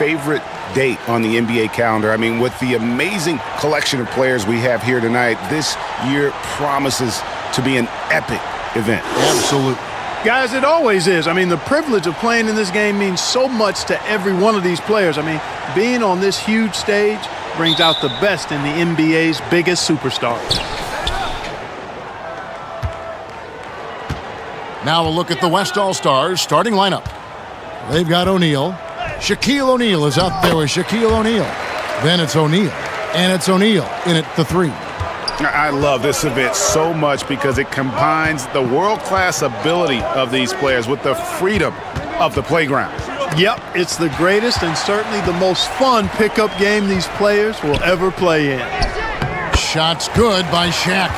favorite date on the NBA calendar. I mean, with the amazing collection of players we have here tonight, this year promises to be an epic event. Absolutely. Guys, it always is. I mean, the privilege of playing in this game means so much to every one of these players. I mean, being on this huge stage brings out the best in the NBA's biggest superstars. Now a look at the West All-Stars starting lineup. They've got O'Neal. Shaquille O'Neal is out there with Shaquille O'Neal. Then it's O'Neal, and it's O'Neal in at the 3. I love this event so much because it combines the world-class ability of these players with the freedom of the playground. Yep, it's the greatest and certainly the most fun pickup game these players will ever play in. Shots good by Shaq.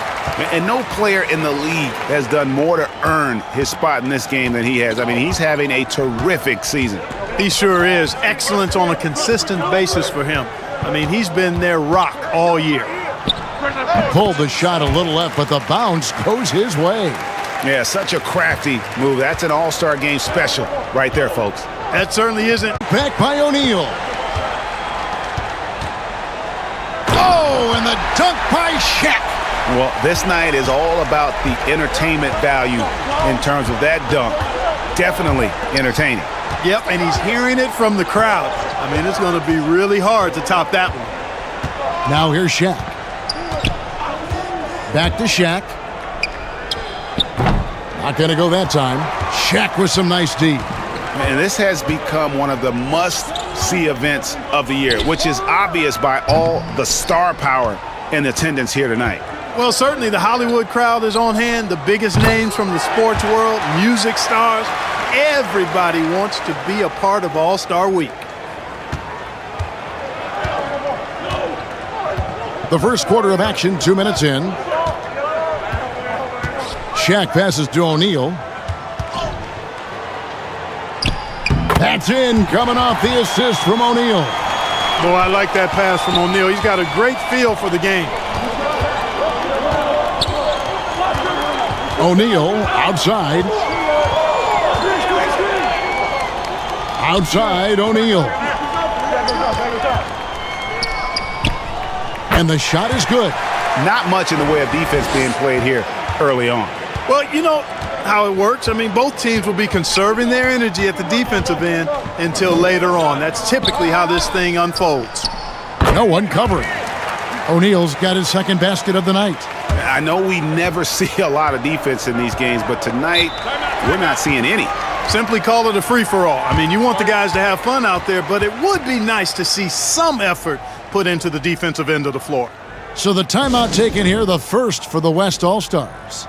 And no player in the league has done more to earn his spot in this game than he has. I mean, he's having a terrific season. He sure is. Excellence on a consistent basis for him. I mean, he's been their rock all year. Pulled the shot a little left, but the bounce goes his way. Yeah, such a crafty move. That's an all-star game special right there, folks. That certainly isn't. Back by O'Neal. Oh, and the dunk by Shaq. Well, this night is all about the entertainment value in terms of that dunk. Definitely entertaining. Yep, and he's hearing it from the crowd. I mean, it's going to be really hard to top that one. Now here's Shaq. Back to Shaq. Not going to go that time. Shaq with some nice D. And this has become one of the must-see events of the year, which is obvious by all the star power and attendance here tonight. Well, certainly the Hollywood crowd is on hand, the biggest names from the sports world, music stars. Everybody wants to be a part of All-Star Week. The first quarter of action, 2 minutes in. Shaq passes to O'Neal. That's in, coming off the assist from O'Neal. Boy, I like that pass from O'Neal. He's got a great feel for the game. O'Neal outside. Outside O'Neal. And the shot is good. Not much in the way of defense being played here early on. Well, you know how it works. I mean, both teams will be conserving their energy at the defensive end until later on. That's typically how this thing unfolds. No one covering. O'Neal's got his second basket of the night. I know we never see a lot of defense in these games, but tonight we're not seeing any. Simply call it a free-for-all. I mean, you want the guys to have fun out there, but it would be nice to see some effort put into the defensive end of the floor. So the timeout taken here, the first for the West All-Stars.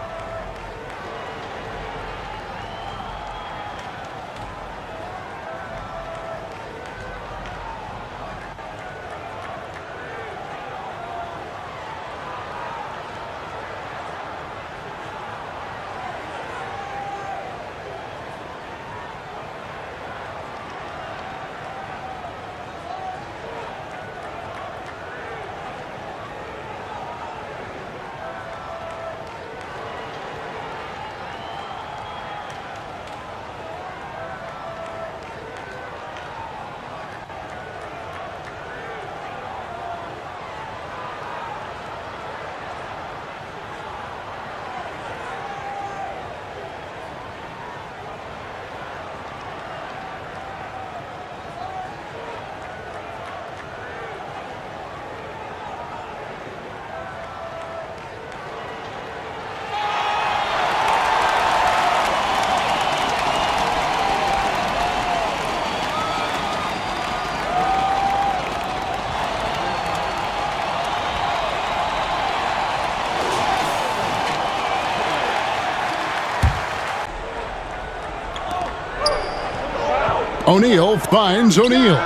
O'Neal finds O'Neal.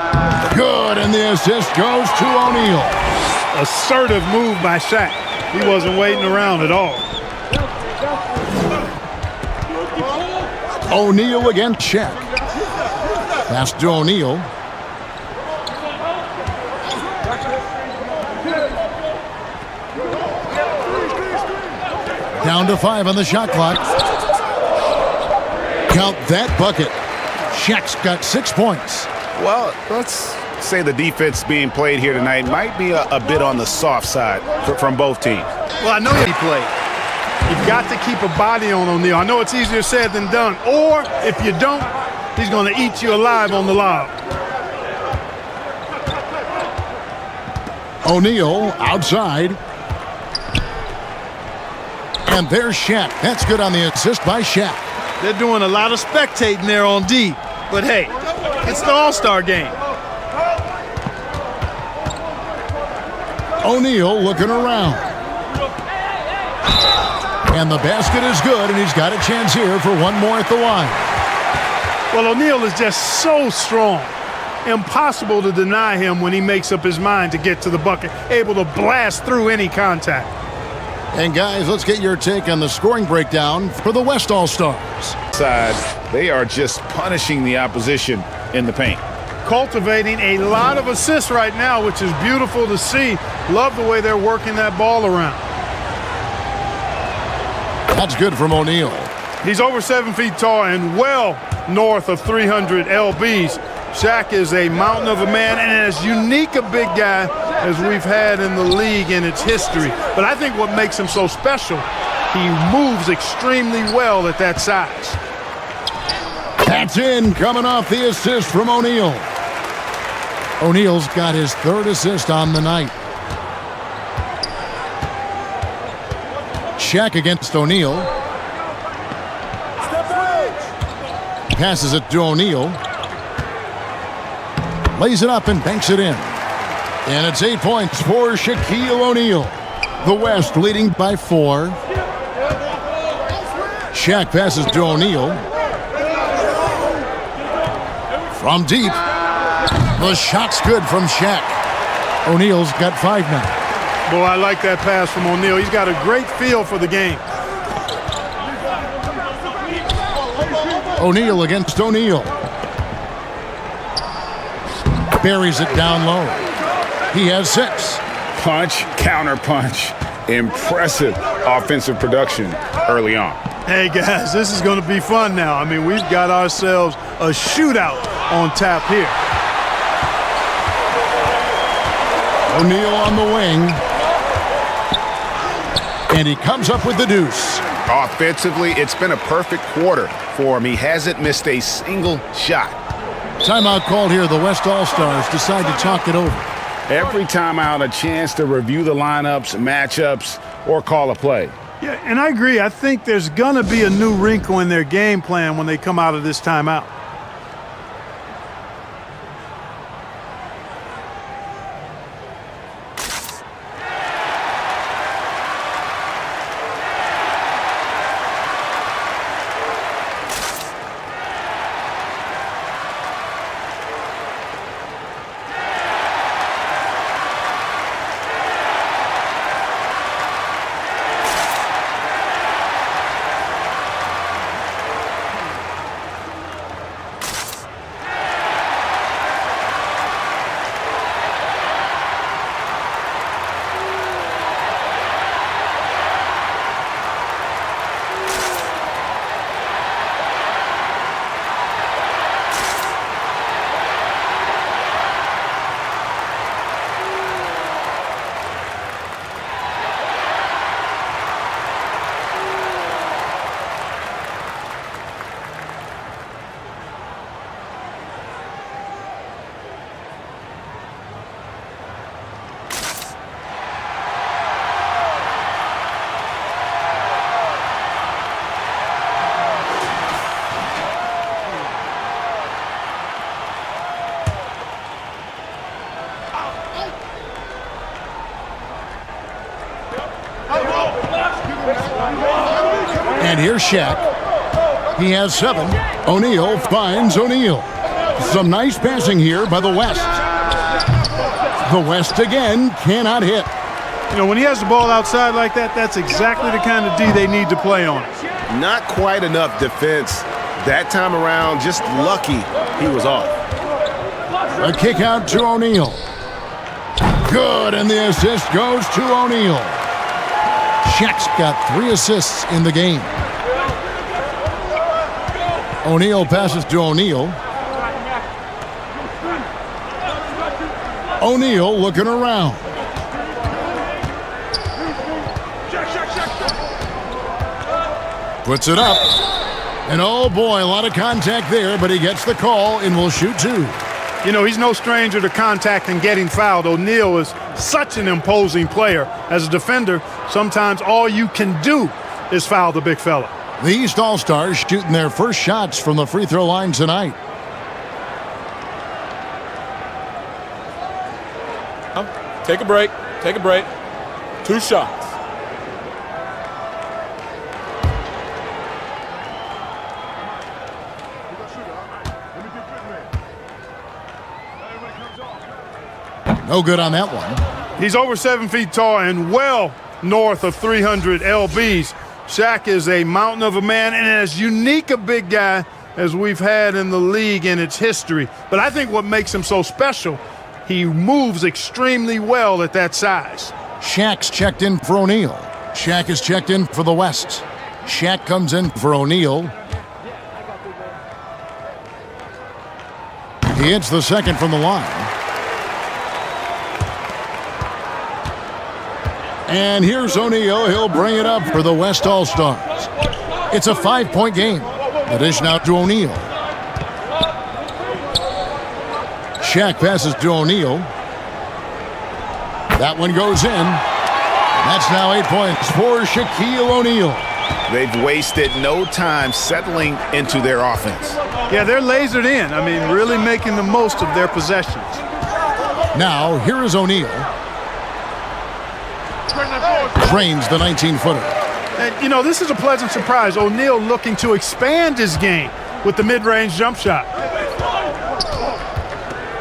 Good, and the assist goes to O'Neal. Assertive move by Shaq. He wasn't waiting around at all. O'Neal against Shaq. Pass to O'Neal. Down to 5 on the shot clock. Count that bucket. Shaq's got 6 points. Well, let's say the defense being played here tonight might be a bit on the soft side from both teams. Well, I know he played. You've got to keep a body on O'Neal. I know it's easier said than done. Or, if you don't, he's going to eat you alive on the lob. O'Neal outside. And there's Shaq. That's good on the assist by Shaq. They're doing a lot of spectating there on D. But, hey, it's the All-Star game. O'Neal looking around. And the basket is good, and he's got a chance here for one more at the line. Well, O'Neal is just so strong. Impossible to deny him when he makes up his mind to get to the bucket, able to blast through any contact. And guys, let's get your take on the scoring breakdown for the West All-Stars. They are just punishing the opposition in the paint. Cultivating a lot of assists right now, which is beautiful to see. Love the way they're working that ball around. That's good from O'Neal. He's over 7 feet tall and well north of 300 lbs. Shaq is a mountain of a man and as unique a big guy as we've had in the league in its history. But I think what makes him so special, he moves extremely well at that size. That's in, coming off the assist from O'Neal. O'Neal's got his third assist on the night. Shaq against O'Neal. Passes it to O'Neal. Lays it up and banks it in. And it's 8 points for Shaquille O'Neal. The West leading by 4. Shaq passes to O'Neal. From deep. The shot's good from Shaq. O'Neal's got 5 now. Boy, I like that pass from O'Neal. He's got a great feel for the game. O'Neal against O'Neal. Buries it down low. He has 6. Punch, counter punch. Impressive offensive production early on. Hey, guys, this is going to be fun now. I mean, we've got ourselves a shootout on tap here. O'Neal on the wing. And he comes up with the deuce. Offensively, it's been a perfect quarter for him. He hasn't missed a single shot. Timeout called here. The West All-Stars decide to talk it over. Every timeout, a chance to review the lineups, matchups, or call a play. Yeah, and I agree. I think there's going to be a new wrinkle in their game plan when they come out of this timeout. And here's Shaq. He has 7. O'Neal finds O'Neal. Some nice passing here by the West. The West again cannot hit. You know, when he has the ball outside like that, that's exactly the kind of D they need to play on. Not quite enough defense. That time around, just lucky he was off. A kick out to O'Neal. Good, and the assist goes to O'Neal. Shaq's got 3 assists in the game. O'Neal passes to O'Neal. O'Neal looking around. Puts it up. And oh boy, a lot of contact there, but he gets the call and will shoot two. You know, he's no stranger to contact and getting fouled. O'Neal is such an imposing player. As a defender, sometimes all you can do is foul the big fella. The East All-Stars shooting their first shots from the free throw line tonight. Take a break. Take a break. 2 shots. No good on that one. He's over 7 feet tall and well north of 300 lbs. Shaq is a mountain of a man and as unique a big guy as we've had in the league in its history. But I think what makes him so special, he moves extremely well at that size. Shaq's checked in for O'Neal. Shaq is checked in for the West. Shaq comes in for O'Neal. He hits the second from the line. And here's O'Neal. He'll bring it up for the West All-Stars. It's a 5-point game. The dish now to O'Neal. Shaq passes to O'Neal. That one goes in. That's now 8 points for Shaquille O'Neal. They've wasted no time settling into their offense. Yeah, they're lasered in. I mean, really making the most of their possessions. Now, here is O'Neal. Drains the 19-footer. And, you know, this is a pleasant surprise. O'Neal looking to expand his game with the mid-range jump shot.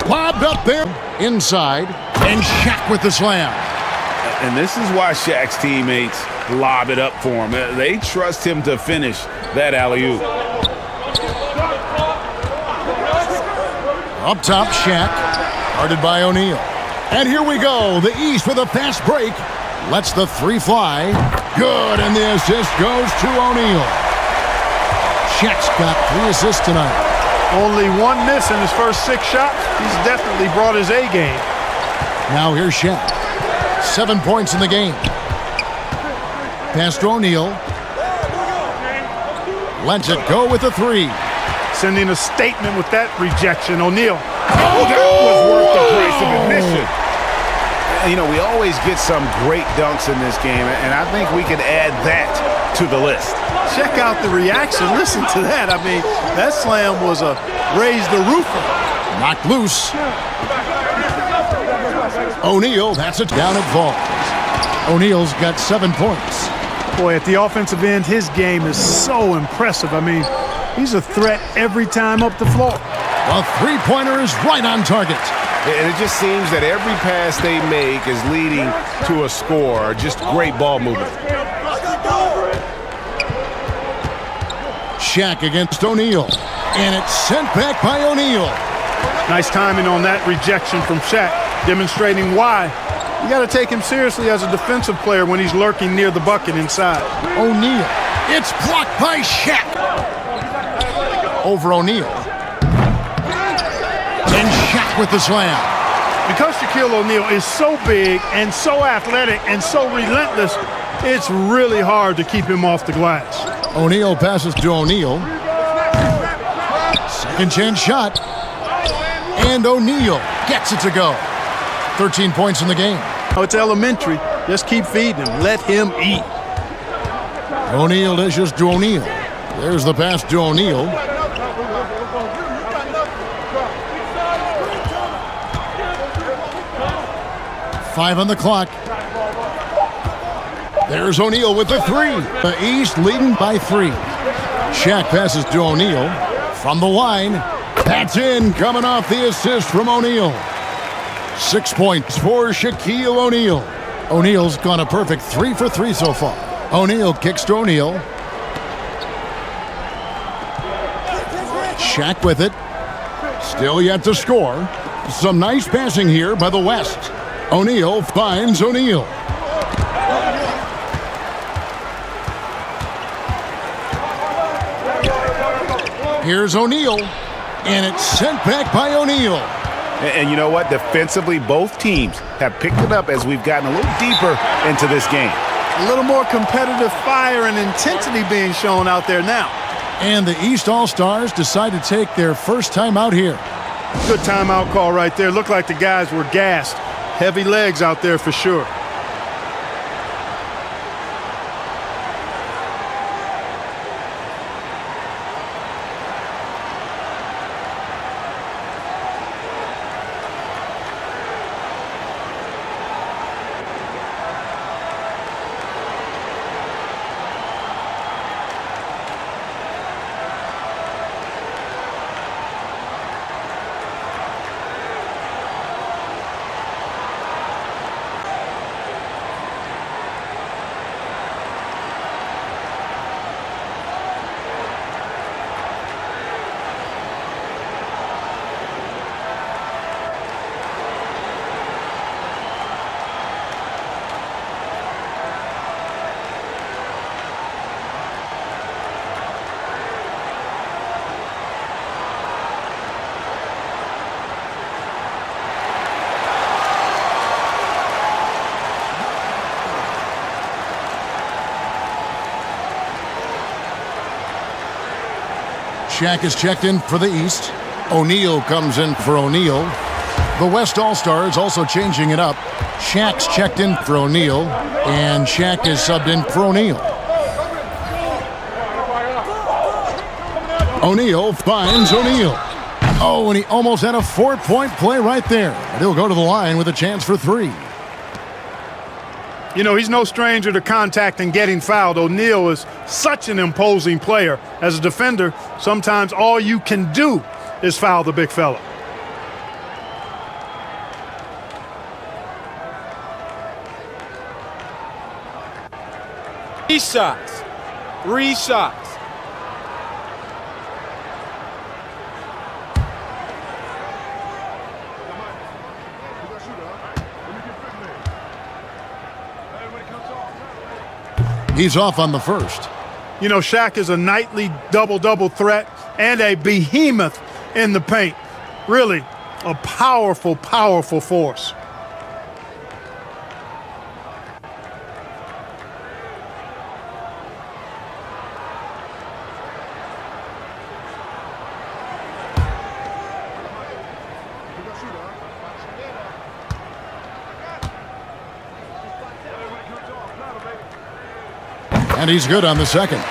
Lobbed up there. Inside. And Shaq with the slam. And this is why Shaq's teammates lob it up for him. They trust him to finish that alley-oop. Up top, Shaq. Guarded by O'Neal. And here we go. The East with a fast break. Lets the three fly. Good, and the assist goes to O'Neal. Shaq's got 3 assists tonight. Only 1 miss in his first 6 shots. He's definitely brought his A game. Now here's Shaq. 7 points in the game. Pass to O'Neal. Lets it go with a 3. Sending a statement with that rejection. O'Neal. Oh, that was worth the price of admission. You know, we always get some great dunks in this game, and I think we can add that to the list. Check out the reaction. Listen to that. I mean, that slam was a raise the roofer. Knocked loose. O'Neal, that's it. Down it falls. O'Neal's got 7 points. Boy, at the offensive end, his game is so impressive. I mean, he's a threat every time up the floor. A three-pointer is right on target. And it just seems that every pass they make is leading to a score. Just great ball movement. Shaq against O'Neal. And it's sent back by O'Neal. Nice timing on that rejection from Shaq, demonstrating why you got to take him seriously as a defensive player when he's lurking near the bucket inside. O'Neal. It's blocked by Shaq. Over O'Neal. And Shaq with the slam. Because Shaquille O'Neal is so big and so athletic and so relentless, it's really hard to keep him off the glass. O'Neal passes to O'Neal. Second chance shot. And O'Neal gets it to go. 13 points in the game. Oh, it's elementary. Just keep feeding him. Let him eat. O'Neal dishes to O'Neal. There's the pass to O'Neal. Five on the clock. There's O'Neal with the 3. The East leading by 3. Shaq passes to O'Neal. From the line. That's in. Coming off the assist from O'Neal. 6 points for Shaquille O'Neal. O'Neal's gone a perfect 3 for 3 so far. O'Neal kicks to O'Neal. Shaq with it. Still yet to score. Some nice passing here by the West. O'Neal finds O'Neal. Here's O'Neal. And it's sent back by O'Neal. And you know what? Defensively, both teams have picked it up as we've gotten a little deeper into this game. A little more competitive fire and intensity being shown out there now. And the East All-Stars decide to take their first time out here. Good timeout call right there. Looked like the guys were gassed. Heavy legs out there for sure. Shaq is checked in for the East. O'Neal comes in for O'Neal. The West All-Stars also changing it up. Shaq's checked in for O'Neal, and Shaq is subbed in for O'Neal. O'Neal finds O'Neal. Oh, and he almost had a 4-point play right there. But he'll go to the line with a chance for 3. You know, he's no stranger to contact and getting fouled. O'Neal is such an imposing player. As a defender, sometimes all you can do is foul the big fella. Three shots. 3 shots. He's off on the first. You know, Shaq is a nightly double-double threat and a behemoth in the paint. Really a powerful, powerful force. And he's good on the second.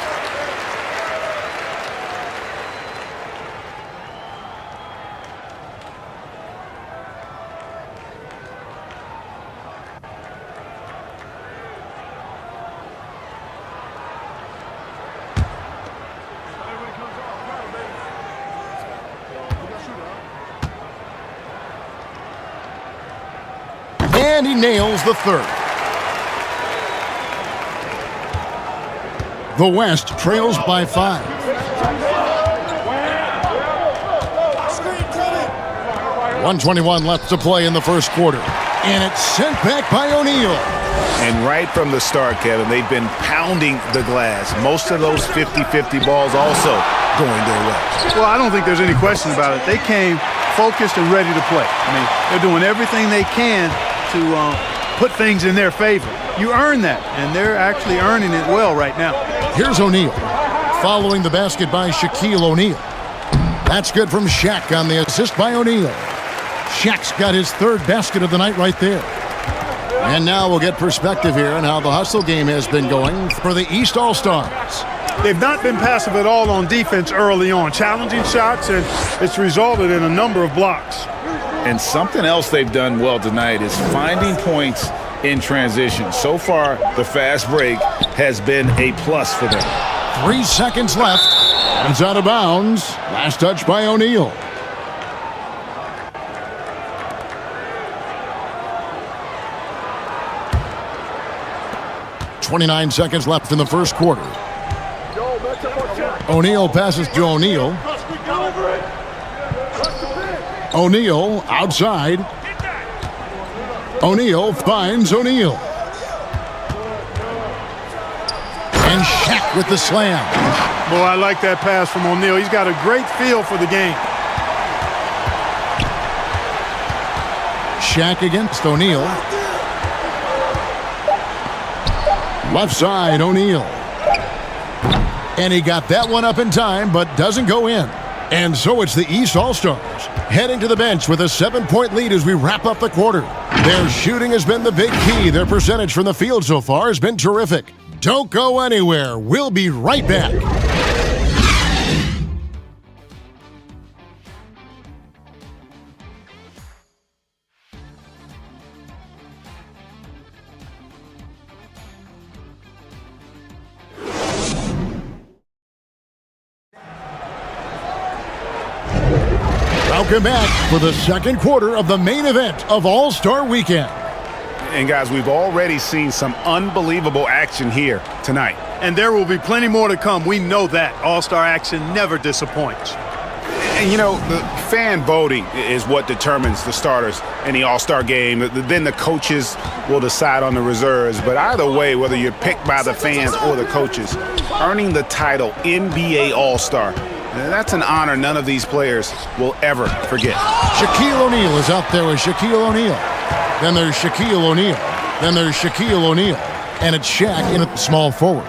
And he nails the third. The West trails by 5. 1:21 left to play in the first quarter. And it's sent back by O'Neal. And right from the start, Kevin, they've been pounding the glass. Most of those 50-50 balls also going their way. Well, I don't think there's any question about it. They came focused and ready to play. I mean, they're doing everything they can to put things in their favor. You earn that, and they're actually earning it well right now. Here's O'Neal, following the basket by Shaquille O'Neal. That's good from Shaq on the assist by O'Neal. Shaq's got his 3rd basket of the night right there. And now we'll get perspective here on how the hustle game has been going for the East All-Stars. They've not been passive at all on defense early on. Challenging shots, and it's resulted in a number of blocks. And something else they've done well tonight is finding points in transition. So far, the fast break has been a plus for them. 3 seconds left. It's out of bounds. Last touch by O'Neal. .29 seconds left in the first quarter. O'Neal passes to O'Neal. O'Neal outside. O'Neal finds O'Neal. And Shaq with the slam. Boy, I like that pass from O'Neal. He's got a great feel for the game. Shaq against O'Neal. Left side, O'Neal. And he got that one up in time, but doesn't go in. And so it's the East All-Stars heading to the bench with a 7-point lead as we wrap up the quarter. Their shooting has been the big key. Their percentage from the field so far has been terrific. Don't go anywhere. We'll be right back. Welcome back for the second quarter of the main event of All-Star Weekend. And guys, we've already seen some unbelievable action here tonight. And there will be plenty more to come. We know that. All-Star action never disappoints. And you know, the fan voting is what determines the starters in the All-Star game. Then the coaches will decide on the reserves. But either way, whether you're picked by the fans or the coaches, earning the title NBA All-Star, that's an honor none of these players will ever forget. Shaquille O'Neal is out there with Shaquille O'Neal. Then there's Shaquille O'Neal. Then there's Shaquille O'Neal. And it's Shaq in at small forward.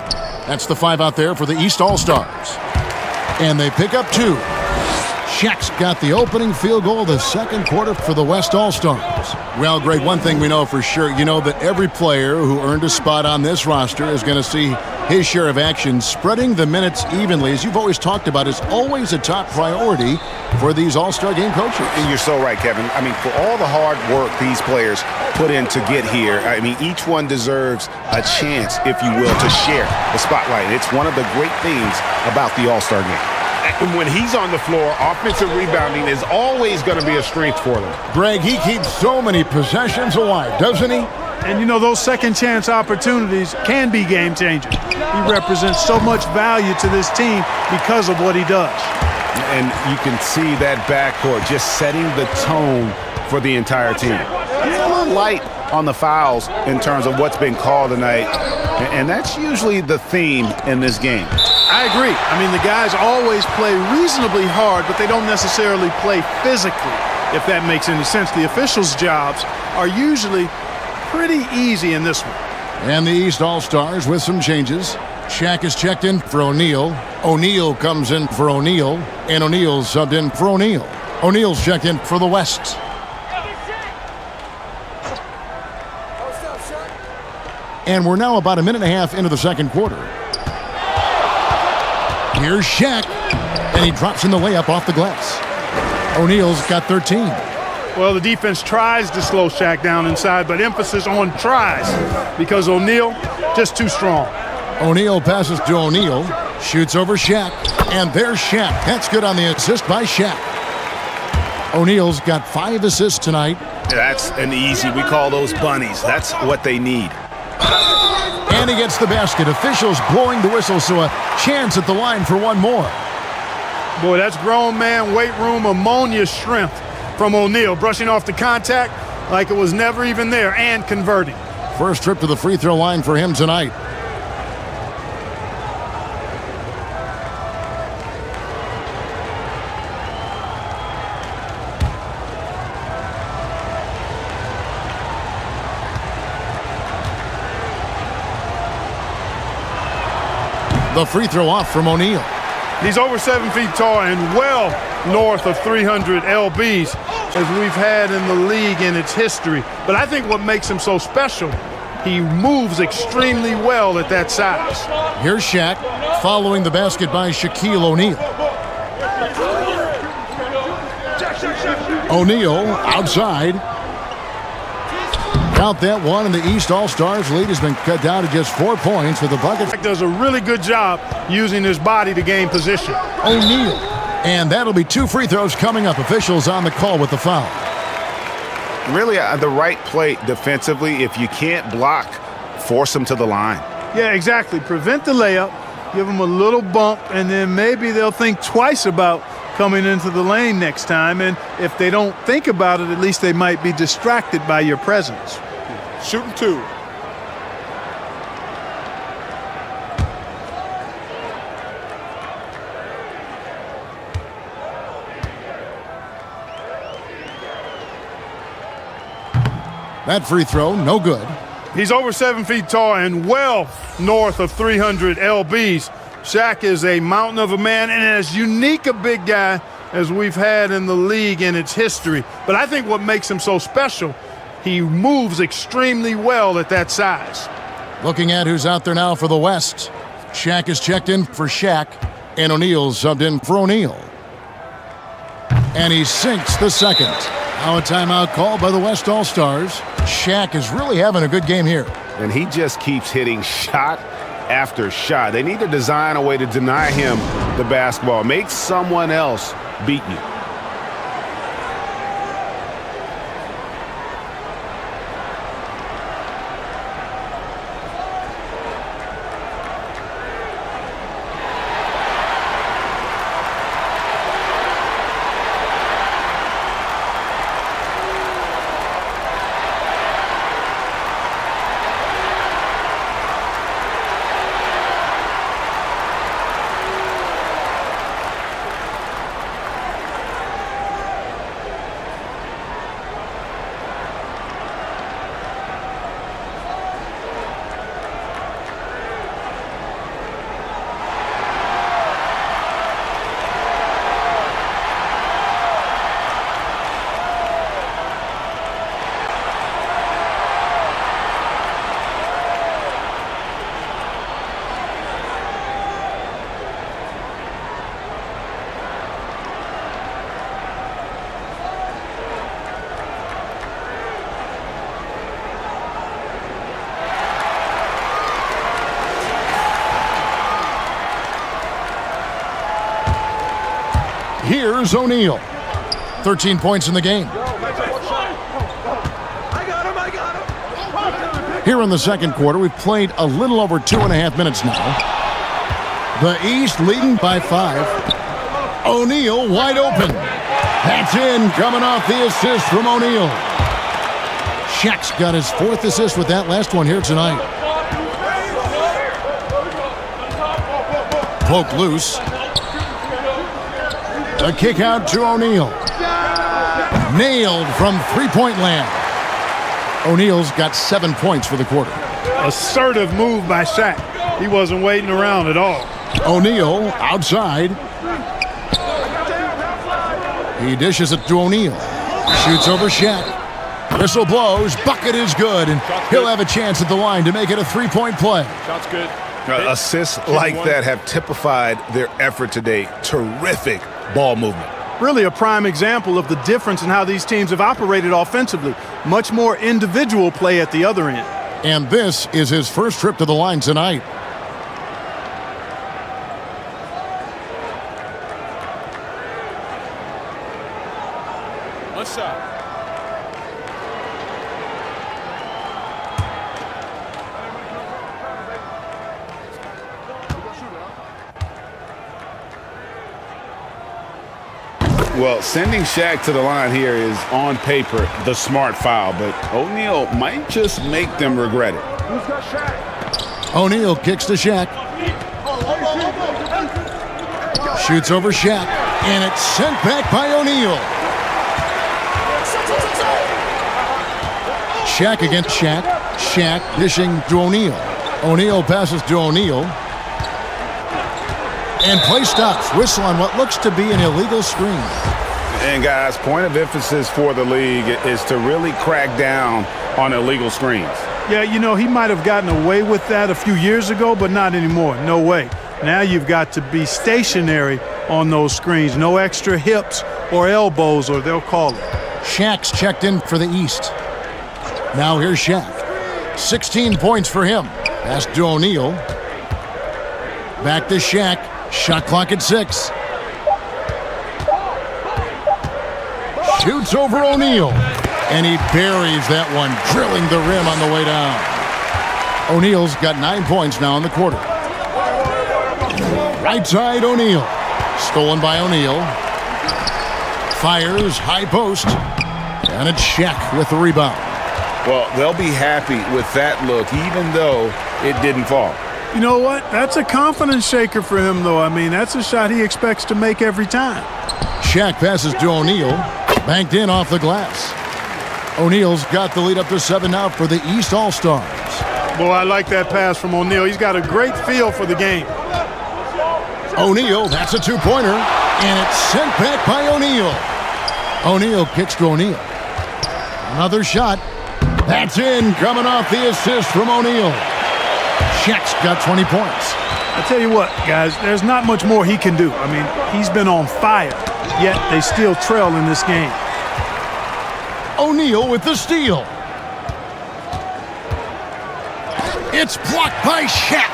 That's the 5 out there for the East All-Stars. And they pick up 2. Shaq's got the opening field goal of the second quarter for the West All-Stars. Well, Greg, one thing we know for sure, you know that every player who earned a spot on this roster is going to see his share of action. Spreading the minutes evenly, as you've always talked about, is always a top priority for these All-Star game coaches. And you're so right, Kevin. I mean, for all the hard work these players put in to get here, I mean, each one deserves a chance, if you will, to share the spotlight. It's one of the great things about the All-Star game. And when he's on the floor, offensive rebounding is always going to be a strength for them. Greg, he keeps so many possessions alive, doesn't he? And you know, those second chance opportunities can be game changers. He represents so much value to this team because of what he does. And you can see that backcourt just setting the tone for the entire team. It's a little light on the fouls in terms of what's been called tonight, and that's usually the theme in this game. I agree. I mean, the guys always play reasonably hard, but they don't necessarily play physically, if that makes any sense. The officials' jobs are usually pretty easy in this one. And the East All-Stars with some changes. Shaq is checked in for O'Neal. O'Neal comes in for O'Neal. And O'Neal's subbed in for O'Neal. O'Neal's checked in for the West. And we're now about a minute and a half into the second quarter. Here's Shaq. And he drops in the layup off the glass. O'Neal's got 13. Well, the defense tries to slow Shaq down inside, but emphasis on tries because O'Neal just too strong. O'Neal passes to O'Neal, shoots over Shaq, and there's Shaq. That's good on the assist by Shaq. O'Neal's got 5 assists tonight. That's an easy, we call those bunnies. That's what they need. And he gets the basket. Officials blowing the whistle, so a chance at the line for one more. Boy, that's grown man weight room ammonia strength from O'Neal, brushing off the contact like it was never even there and converting. First trip to the free throw line for him tonight. The free throw off from O'Neal. He's over 7 feet tall and well north of 300 lbs as we've had in the league in its history. But I think what makes him so special, he moves extremely well at that size. Here's Shaq following the basket by Shaquille O'Neal. O'Neal outside. Count that one, and the East All-Stars lead has been cut down to just 4 points with the bucket. Shaq does a really good job using his body to gain position. O'Neal. And that'll be 2 free throws coming up. Officials on the call with the foul. Really, the right play defensively. If you can't block, force them to the line. Yeah, exactly. Prevent the layup, give them a little bump, and then maybe they'll think twice about coming into the lane next time. And if they don't think about it, at least they might be distracted by your presence. Shooting 2. That free throw, no good. He's over 7 feet tall and well north of 300 lbs. Shaq is a mountain of a man and as unique a big guy as we've had in the league in its history. But I think what makes him so special, he moves extremely well at that size. Looking at who's out there now for the West. Shaq is checked in for Shaq, and O'Neal subbed in for O'Neal. And he sinks the second. Now a timeout called by the West All-Stars. Shaq is really having a good game here. And he just keeps hitting shot after shot. They need to design a way to deny him the basketball. Make someone else beat you. Here's O'Neal. 13 points in the game. Here in the second quarter, we've played a little over 2.5 minutes now. The East leading by 5. O'Neal wide open. That's in, coming off the assist from O'Neal. Shaq's got his 4th assist with that last one here tonight. Poke loose. A kick out to O'Neal. Nailed from three-point land. O'Neal's got 7 points for the quarter. Assertive move by Shaq. He wasn't waiting around at all. O'Neal outside. He dishes it to O'Neal. Shoots over Shaq. Whistle blows. Bucket is good. And he'll have a chance at the line to make it a 3-point play. Shot's good. Assists like that have typified their effort today. Terrific ball movement. Really a prime example of the difference in how these teams have operated offensively. Much more individual play at the other end. And this is his first trip to the line tonight. One shot. Well, sending Shaq to the line here is, on paper, the smart foul, but O'Neal might just make them regret it. O'Neal kicks to Shaq. Shoots over Shaq, and it's sent back by O'Neal. Shaq against Shaq. Shaq dishing to O'Neal. O'Neal passes to O'Neal. And play stops. Whistle on what looks to be an illegal screen. And, guys, point of emphasis for the league is to really crack down on illegal screens. Yeah, you know, he might have gotten away with that a few years ago, but not anymore. No way. Now you've got to be stationary on those screens. No extra hips or elbows, or they'll call it. Shaq's checked in for the East. Now here's Shaq. 16 points for him. Pass to O'Neal. Back to Shaq. Shot clock at 6. Shoots over O'Neal. And he buries that one, drilling the rim on the way down. O'Neal's got 9 points now in the quarter. Right side, O'Neal. Stolen by O'Neal. Fires, high post. And it's Shaq with the rebound. Well, they'll be happy with that look, even though it didn't fall. You know what? That's a confidence shaker for him, though. I mean, that's a shot he expects to make every time. Shaq passes to O'Neal. Banked in off the glass. O'Neal's got the lead up to 7 now for the East All-Stars. Boy, I like that pass from O'Neal. He's got a great feel for the game. O'Neal, that's a two-pointer, and it's sent back by O'Neal. O'Neal kicks to O'Neal. Another shot. That's in, coming off the assist from O'Neal. Shaq's got 20 points. I tell you what, guys, there's not much more he can do. I mean, he's been on fire, yet they still trail in this game. O'Neal with the steal. It's blocked by Shaq.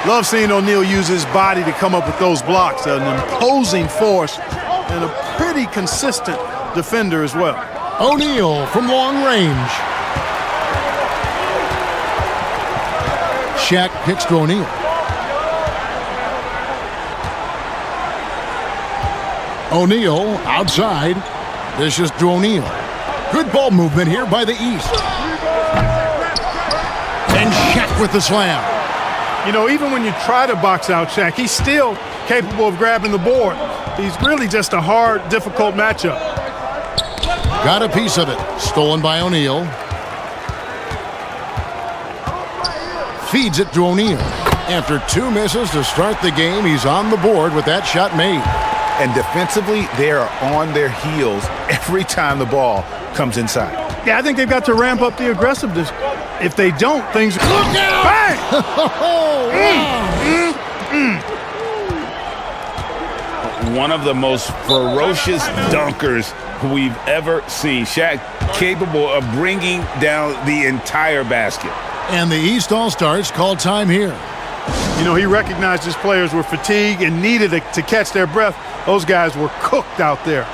Love seeing O'Neal use his body to come up with those blocks. An imposing force and a pretty consistent defender as well. O'Neal from long range. Shaq kicks to O'Neal. O'Neal outside. This is to O'Neal. Good ball movement here by the East. And Shaq with the slam. You know, even when you try to box out Shaq, he's still capable of grabbing the board. He's really just a hard, difficult matchup. Got a piece of it. Stolen by O'Neal. Feeds it to O'Neal. After 2 misses to start the game, he's on the board with that shot made. And defensively, they are on their heels every time the ball comes inside. Yeah, I think they've got to ramp up the aggressiveness. If they don't, things... Look out! Bang! One of the most ferocious dunkers we've ever seen. Shaq capable of bringing down the entire basket. And the East All-Stars call time here. You know, he recognized his players were fatigued and needed to catch their breath. Those guys were cooked out there.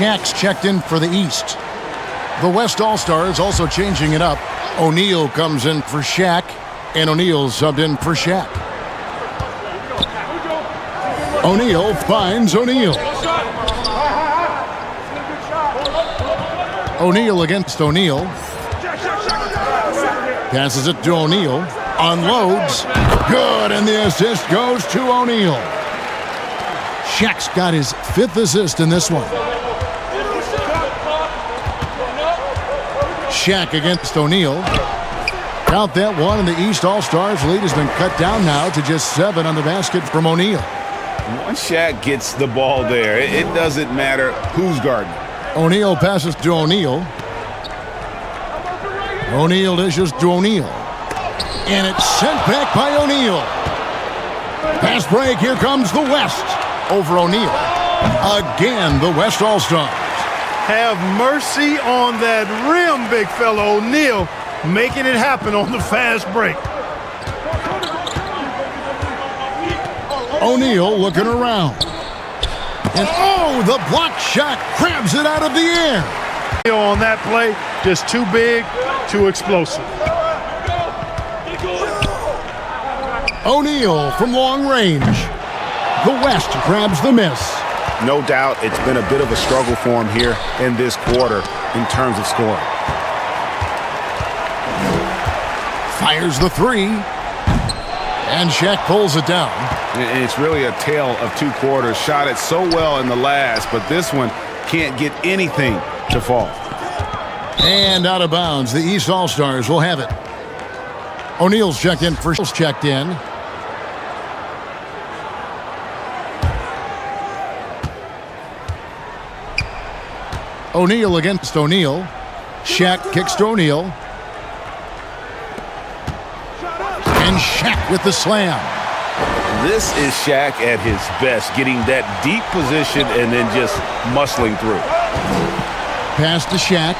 Shaq's checked in for the East. The West All-Stars also changing it up. O'Neal comes in for Shaq, and O'Neal subbed in for Shaq. O'Neal finds O'Neal. O'Neal against O'Neal. Passes it to O'Neal. Unloads. Good, and the assist goes to O'Neal. Shaq's got his 5th assist in this one. Shaq against O'Neal. Count that one, and the East All-Stars lead has been cut down now to just 7 on the basket from O'Neal. Once Shaq gets the ball there, it doesn't matter who's guarding. O'Neal passes to O'Neal. O'Neal dishes to O'Neal. And it's sent back by O'Neal. Pass break, here comes the West over O'Neal. Again, the West All-Stars. Have mercy on that rim, big fella. O'Neal making it happen on the fast break. O'Neal looking around. And oh, the block shot grabs it out of the air. On that play, just too big, too explosive. O'Neal from long range. The West grabs the miss. No doubt it's been a bit of a struggle for him here in this quarter in terms of scoring. Fires the 3. And Shaq pulls it down. And it's really a tale of 2 quarters. Shot it so well in the last, but this one can't get anything to fall. And out of bounds. The East All-Stars will have it. O'Neal's checked in. Checked in. O'Neal against O'Neal. Shaq kicks to O'Neal. And Shaq with the slam. This is Shaq at his best, getting that deep position and then just muscling through. Pass to Shaq.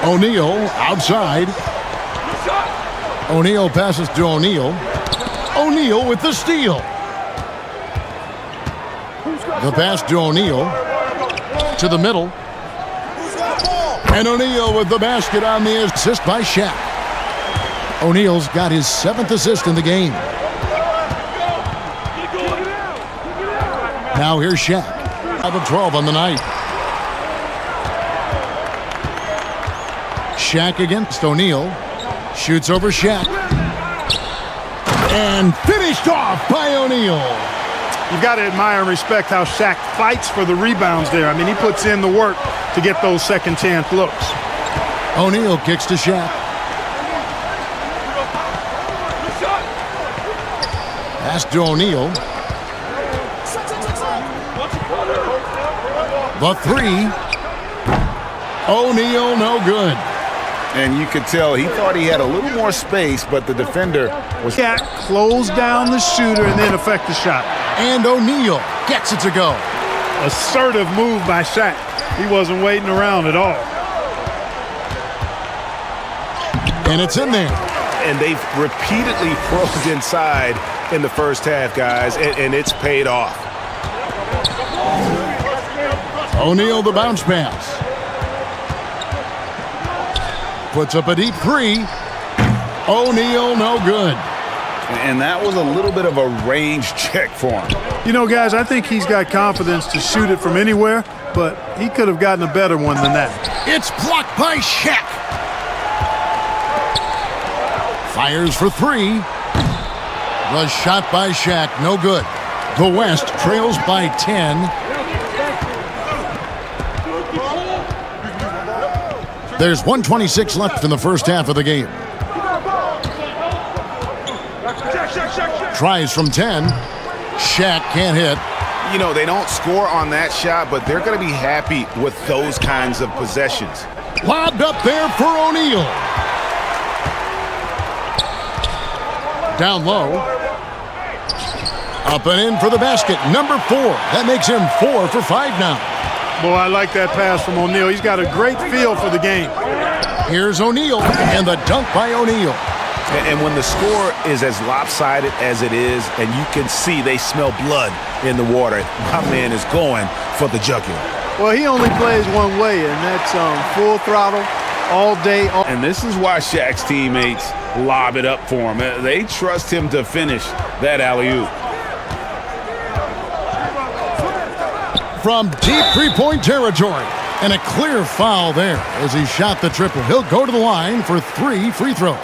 O'Neal outside. O'Neal passes to O'Neal. O'Neal with the steal. The pass to O'Neal. To the middle. And O'Neal with the basket on the assist by Shaq. O'Neal's got his 7th assist in the game. Now here's Shaq. 5 of 12 on the night. Shaq against O'Neal. Shoots over Shaq. And finished off by O'Neal. You've got to admire and respect how Shaq fights for the rebounds there. I mean, he puts in the work to get those second chance looks. O'Neal kicks to Shaq. Pass to O'Neal. The three. O'Neal no good. And you could tell he thought he had a little more space, but the defender was... Shaq closed down the shooter and then affect the shot. And O'Neal gets it to go. Assertive move by Shaq. He wasn't waiting around at all. And it's in there. And they've repeatedly probed inside in the first half, guys, and it's paid off. O'Neal the bounce pass. Puts up a deep three. O'Neal no good. And that was a little bit of a range check for him. You know, guys, I think he's got confidence to shoot it from anywhere, but he could have gotten a better one than that. It's blocked by Shaq. Fires for three. The shot by Shaq, no good. The West trails by 10. There's 1:26 left in the first half of the game. Tries from 10. Shaq can't hit. You know, they don't score on that shot, but they're going to be happy with those kinds of possessions. Lobbed up there for O'Neal. Down low. Up and in for the basket. Number 4. That makes him 4 for 5 now. Boy, I like that pass from O'Neal. He's got a great feel for the game. Here's O'Neal, and the dunk by O'Neal. And when the score is as lopsided as it is, and you can see they smell blood in the water, my man is going for the jugular. Well, he only plays one way, and that's full throttle all day. And this is why Shaq's teammates lob it up for him. They trust him to finish that alley-oop. From deep three-point territory. And a clear foul there as he shot the triple. He'll go to the line for 3 free throws.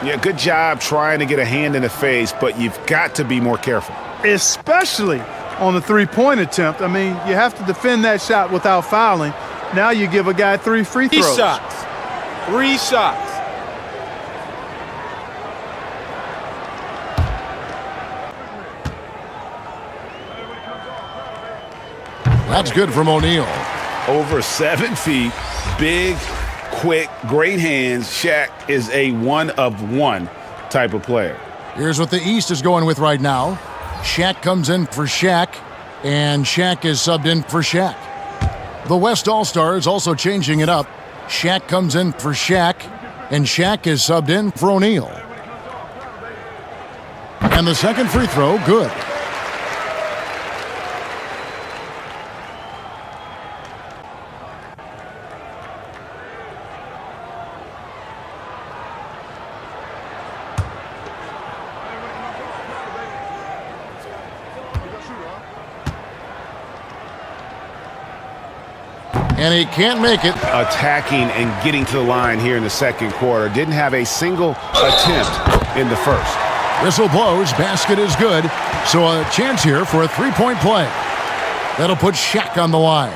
Yeah, good job trying to get a hand in the face, but you've got to be more careful. Especially on the three-point attempt. I mean, you have to defend that shot without fouling. Now you give a guy 3 free throws. 3 shots. 3 shots. That's good from O'Neal. Over 7 feet, big, quick, great hands. Shaq is a one-of-one type of player. Here's what the East is going with right now. Shaq comes in for Shaq, and Shaq is subbed in for Shaq. The West All-Stars also changing it up. Shaq comes in for Shaq, and Shaq is subbed in for O'Neal. And the second free throw, good. And he can't make it. Attacking and getting to the line here in the second quarter. Didn't have a single attempt in the first. Whistle blows, basket is good. So a chance here for a three-point play. That'll put Shaq on the line.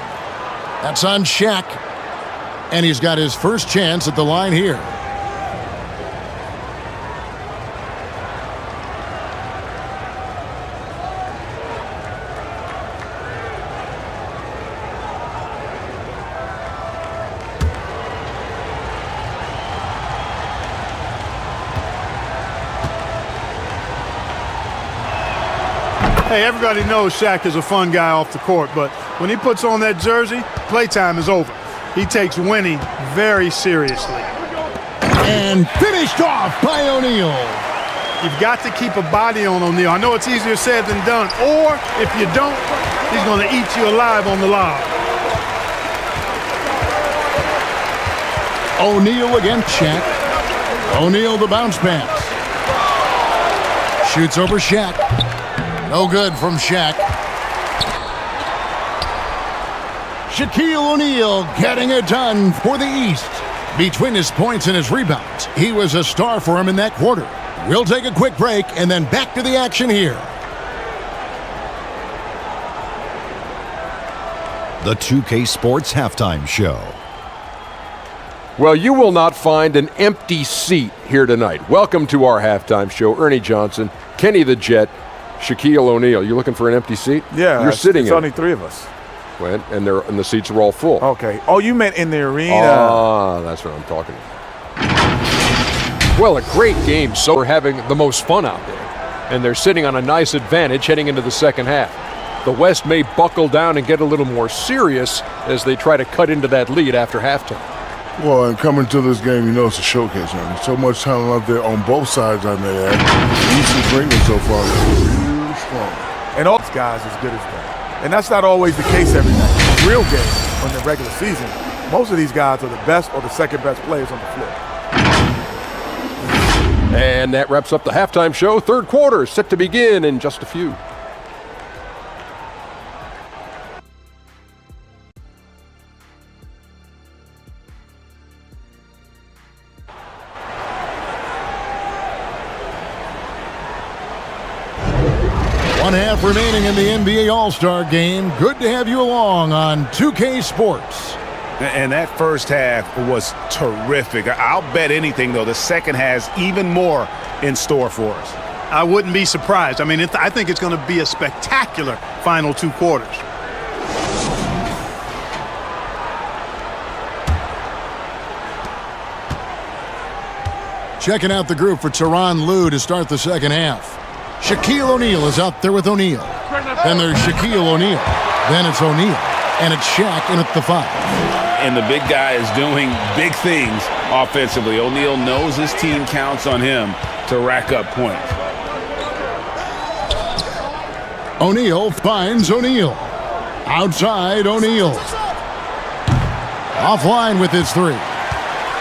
That's on Shaq. And he's got his first chance at the line here. Hey, everybody knows Shaq is a fun guy off the court, but when he puts on that jersey, playtime is over. He takes winning very seriously. And finished off by O'Neal. You've got to keep a body on O'Neal. I know it's easier said than done, or if you don't, he's going to eat you alive on the lob. O'Neal against Shaq. O'Neal the bounce pass. Shoots over Shaq. No good from Shaq. Shaquille O'Neal getting it done for the East. Between his points and his rebounds, he was a star for him in that quarter. We'll take a quick break and then back to the action here. The 2K Sports Halftime Show. Well, you will not find an empty seat here tonight. Welcome to our halftime show. Ernie Johnson, Kenny the Jet, Shaquille O'Neal. You looking for an empty seat? Yeah, you're sitting it's in. only 3 of us. Well, and the seats are all full. Okay. Oh, you meant in the arena. Ah, that's what I'm talking about. Well, a great game. So we're having the most fun out there. And they're sitting on a nice advantage heading into the second half. The West may buckle down and get a little more serious as they try to cut into that lead after halftime. Well, and coming to this game, you know it's a showcase, man. So much talent out there on both sides, I may add. The East is bringing so far. Really strong. And all these guys as good as them. And that's not always the case every night. In real games, in the regular season, most of these guys are the best or the second best players on the floor. And that wraps up the halftime show. Third quarter set to begin in just a few. One half remaining in the NBA All-Star Game. Good to have you along on 2K Sports. And that first half was terrific. I'll bet anything, though, the second has even more in store for us. I wouldn't be surprised. I mean, I think it's going to be a spectacular final 2 quarters. Checking out the group for Tyronn Lue to start the second half. Shaquille O'Neal is out there with O'Neal. Then there's Shaquille O'Neal. Then it's O'Neal. And it's Shaq in at the 5. And the big guy is doing big things offensively. O'Neal knows his team counts on him to rack up points. O'Neal finds O'Neal. Outside O'Neal. Offline with his 3.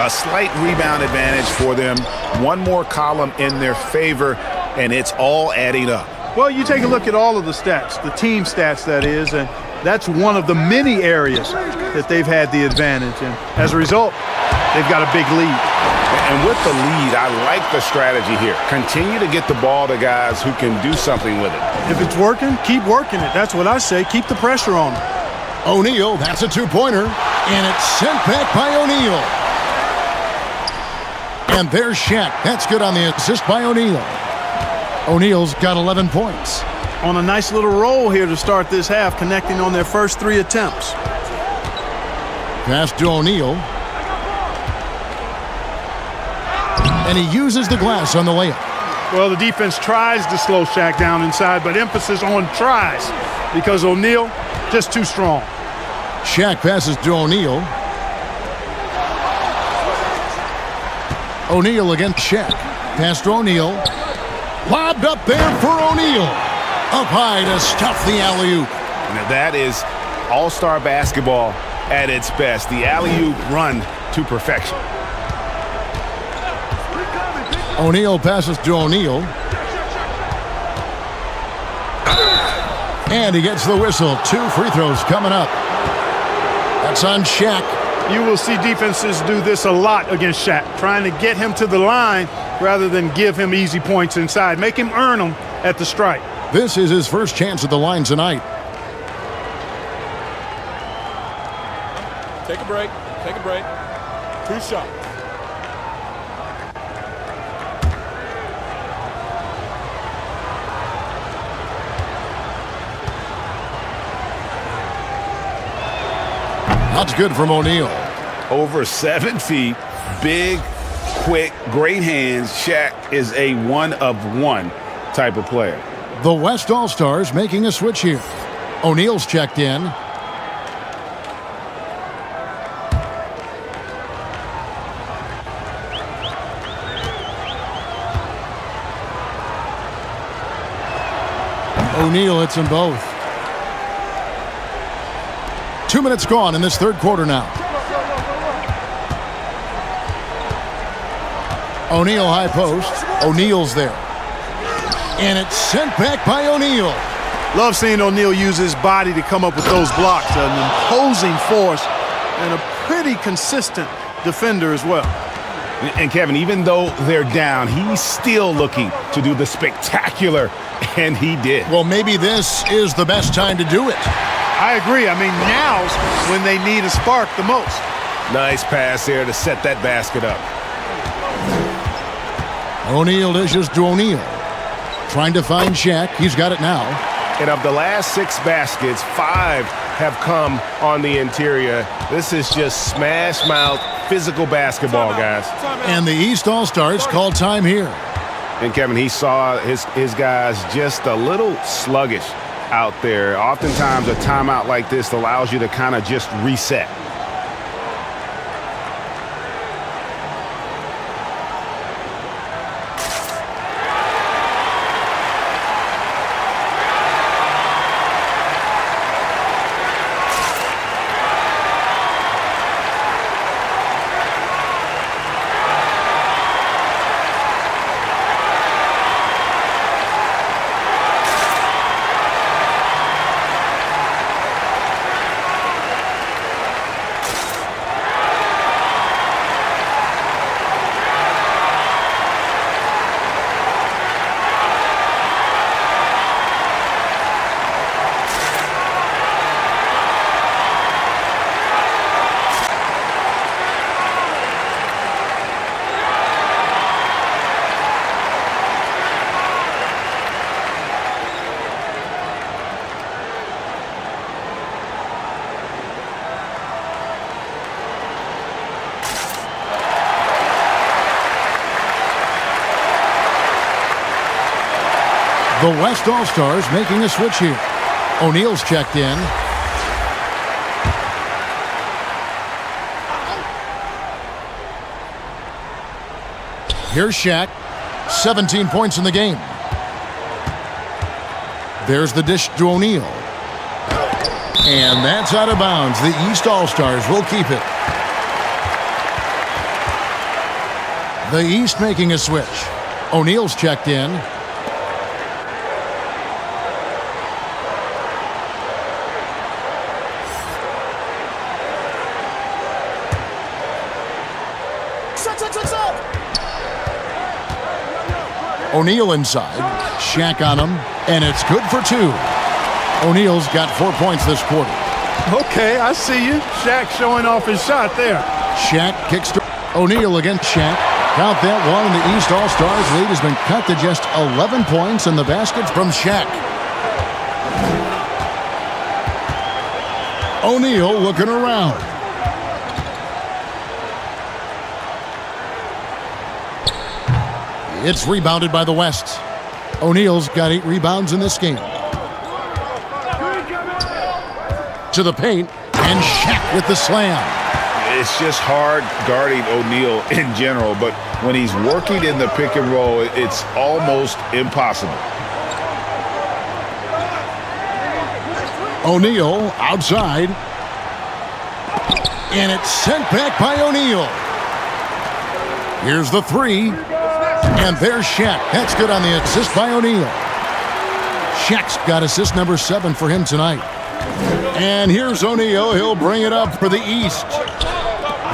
A slight rebound advantage for them. One more column in their favor, and it's all adding up. Well, you take a look at all of the stats, the team stats, that is, and that's one of the many areas that they've had the advantage. And as a result, they've got a big lead. And with the lead, I like the strategy here. Continue to get the ball to guys who can do something with it. If it's working, keep working it. That's what I say. Keep the pressure on them. O'Neal, that's a 2-pointer. And it's sent back by O'Neal. And there's Shaq. That's good on the assist by O'Neal. O'Neal's got 11 points. On a nice little roll here to start this half, connecting on their first 3 attempts. Pass to O'Neal. And he uses the glass on the layup. Well, the defense tries to slow Shaq down inside, but emphasis on tries because O'Neal just too strong. Shaq passes to O'Neal. O'Neal against Shaq. Pass to O'Neal. Lobbed up there for O'Neal. Up high to stuff the alley-oop. Now that is all-star basketball at its best. The alley-oop run to perfection. O'Neal passes to O'Neal. And he gets the whistle. 2 free throws coming up. That's on Shaq. You will see defenses do this a lot against Shaq, trying to get him to the line rather than give him easy points inside. Make him earn them at the stripe. This is his first chance at the line tonight. Take a break. Take a break. 2 shots. That's good from O'Neal. Over 7 feet, big, quick, great hands. Shaq is a one-of-one type of player. The West All-Stars making a switch here. O'Neal's checked in. O'Neal hits them both. 2 minutes gone in this third quarter now. O'Neal high post. O'Neal's there. And it's sent back by O'Neal. Love seeing O'Neal use his body to come up with those blocks. An imposing force and a pretty consistent defender as well. And Kevin, even though they're down, he's still looking to do the spectacular, and he did. Well, maybe this is the best time to do it. I agree. I mean, now's when they need a spark the most. Nice pass there to set that basket up. O'Neal dishes to O'Neal. Trying to find Shaq. He's got it now. And of the last 6 baskets, 5 have come on the interior. This is just smash mouth physical basketball, guys. And the East All-Stars call time here. And Kevin, he saw his guys just a little sluggish out there. Oftentimes a timeout like this allows you to kind of just reset. The West All-Stars making a switch here. O'Neal's checked in. Here's Shaq. 17 points in the game. There's the dish to O'Neal. And that's out of bounds. The East All-Stars will keep it. The East making a switch. O'Neal's checked in. O'Neal inside. Shaq on him. And it's good for 2. O'Neal's got 4 points this quarter. Okay, I see you. Shaq showing off his shot there. Shaq kicks to O'Neal against Shaq. Count that one, and the East All-Stars lead has been cut to just 11 points in the basket from Shaq. O'Neal looking around. It's rebounded by the West. O'Neal's got 8 rebounds in this game. To the paint, and Shaq with the slam. It's just hard guarding O'Neal in general, but when he's working in the pick and roll, it's almost impossible. O'Neal outside. And it's sent back by O'Neal. Here's the 3. And there's Shaq. That's good on the assist by O'Neal. Shaq's got assist number 7 for him tonight. And here's O'Neal. He'll bring it up for the East.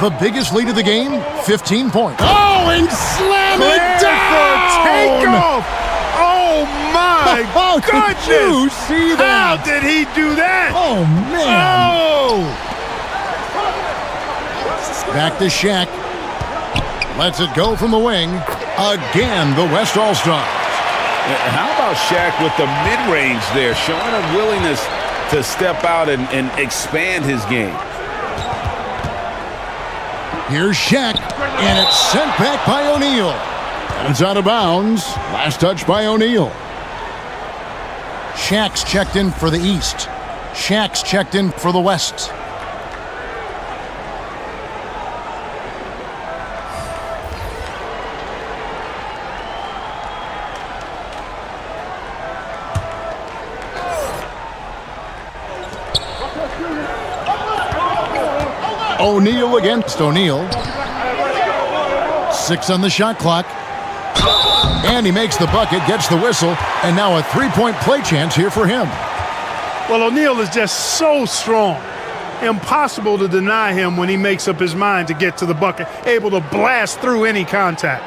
The biggest lead of the game, 15 points. Oh, and slam it down! Takeoff! Oh, my goodness! Did you see that? How did he do that? Oh, man. Oh! Back to Shaq. Lets it go from the wing. Again, the West All-Stars. How about Shaq with the mid-range there, showing a willingness to step out and expand his game. Here's Shaq, and it's sent back by O'Neal. And it's out of bounds. Last touch by O'Neal. Shaq's checked in for the East. Shaq's checked in for the West. O'Neal against O'Neal. 6 on the shot clock. And he makes the bucket, gets the whistle, and now a three-point play chance here for him. Well, O'Neal is just so strong. Impossible to deny him when he makes up his mind to get to the bucket, able to blast through any contact.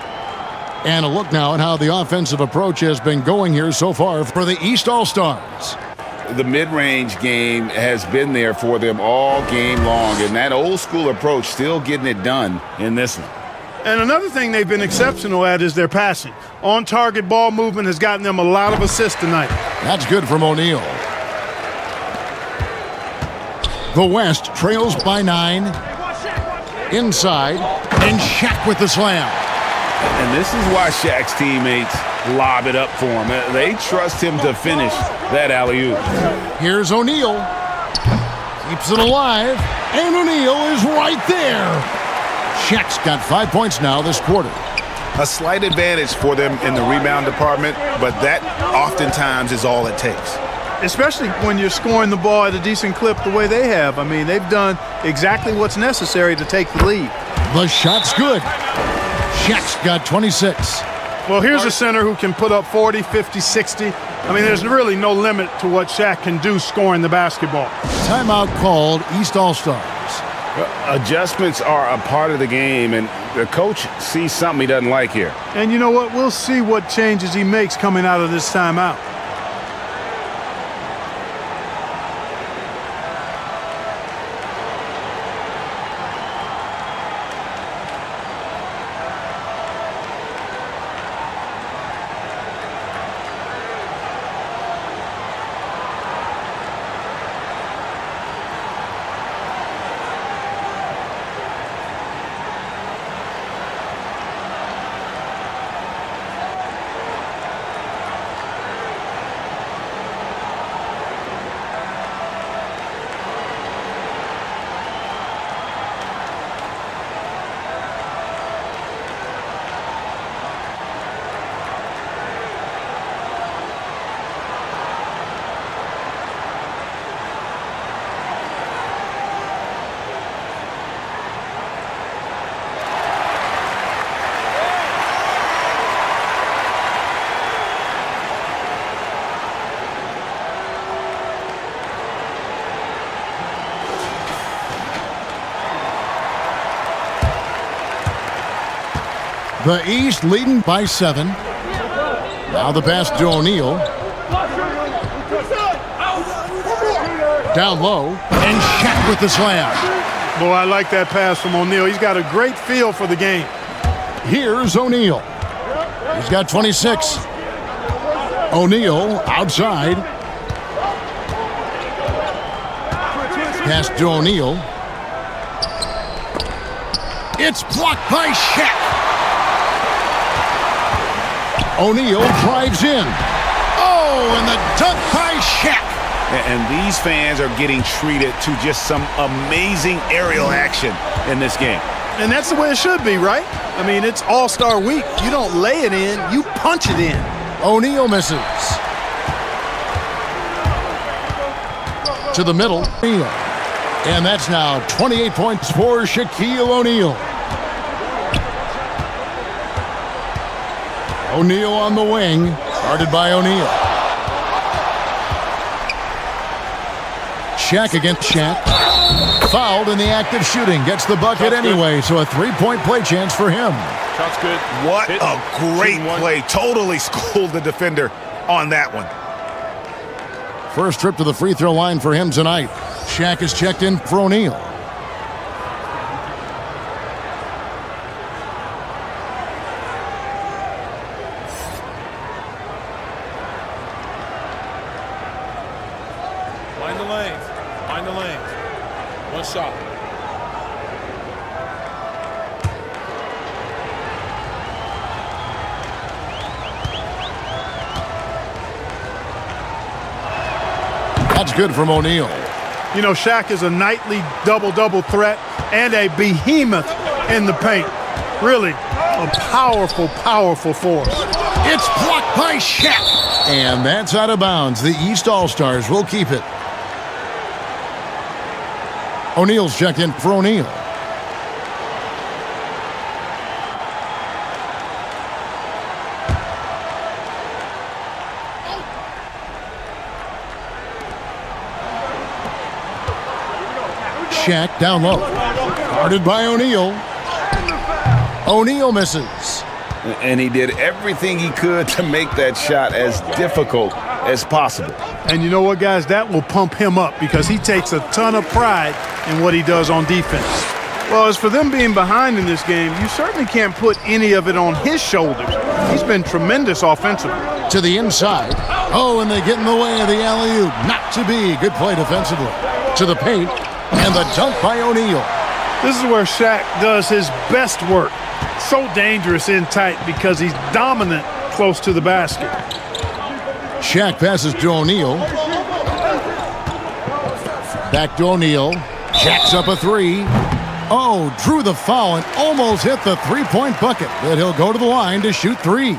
And a look now at how the offensive approach has been going here so far for the East All-Stars. The mid-range game has been there for them all game long, and that old-school approach still getting it done in this one. And another thing they've been exceptional at is their passing. On-target ball movement has gotten them a lot of assists tonight. That's good from O'Neal. The West trails by 9. Inside, and Shaq with the slam. And this is why Shaq's teammates lob it up for him. They trust him to finish that alley-oop. Here's O'Neal. Keeps it alive, and O'Neal is right there. Shaq's got 5 points now this quarter. A slight advantage for them in the rebound department, but that oftentimes is all it takes. Especially when you're scoring the ball at a decent clip the way they have. I mean, they've done exactly what's necessary to take the lead. The shot's good. Shaq's got 26. Well, here's a center who can put up 40, 50, 60. I mean, there's really no limit to what Shaq can do scoring the basketball. Timeout called, East All-Stars. Adjustments are a part of the game, and the coach sees something he doesn't like here. And you know what? We'll see what changes he makes coming out of this timeout. The East leading by 7. Now the pass to O'Neal. Down low, and Shaq with the slam. Boy, I like that pass from O'Neal. He's got a great feel for the game. Here's O'Neal. He's got 26. O'Neal outside. Pass to O'Neal. It's blocked by Shaq. O'Neal drives in. Oh, and the dunk by Shaq. And these fans are getting treated to just some amazing aerial action in this game. And that's the way it should be, right? I mean, it's All-Star Week. You don't lay it in, you punch it in. O'Neal misses. To the middle. And that's now 28 points for Shaquille O'Neal. O'Neal on the wing, guarded by O'Neal. Shaq against Shaq. Fouled in the act of shooting. Gets the bucket anyway, so a three-point play chance for him. Shot's good. What a great play. Totally schooled the defender on that one. First trip to the free throw line for him tonight. Shaq is checked in for O'Neal. Find the lanes. Find the lanes. One shot. good from O'Neal. You know, Shaq is a nightly double-double threat and a behemoth in the paint. Really a powerful, powerful force. It's blocked by Shaq. And that's out of bounds. The East All-Stars will keep it. O'Neal's checked in for O'Neal. Shaq down low. Guarded by O'Neal. O'Neal misses. And he did everything he could to make that shot as difficult as possible. And you know what, guys? That will pump him up because he takes a ton of pride in what he does on defense. Well, as for them being behind in this game, you certainly can't put any of it on his shoulders. He's been tremendous offensively. To the inside. Oh, and they get in the way of the alley-oop. Not to be. Good play defensively. To the paint. And the dunk by O'Neal. This is where Shaq does his best work. So dangerous in tight because he's dominant close to the basket. Shaq passes to O'Neal. Back to O'Neal. Jacks up a three. Oh, drew the foul and almost hit the three-point bucket. But he'll go to the line to shoot three.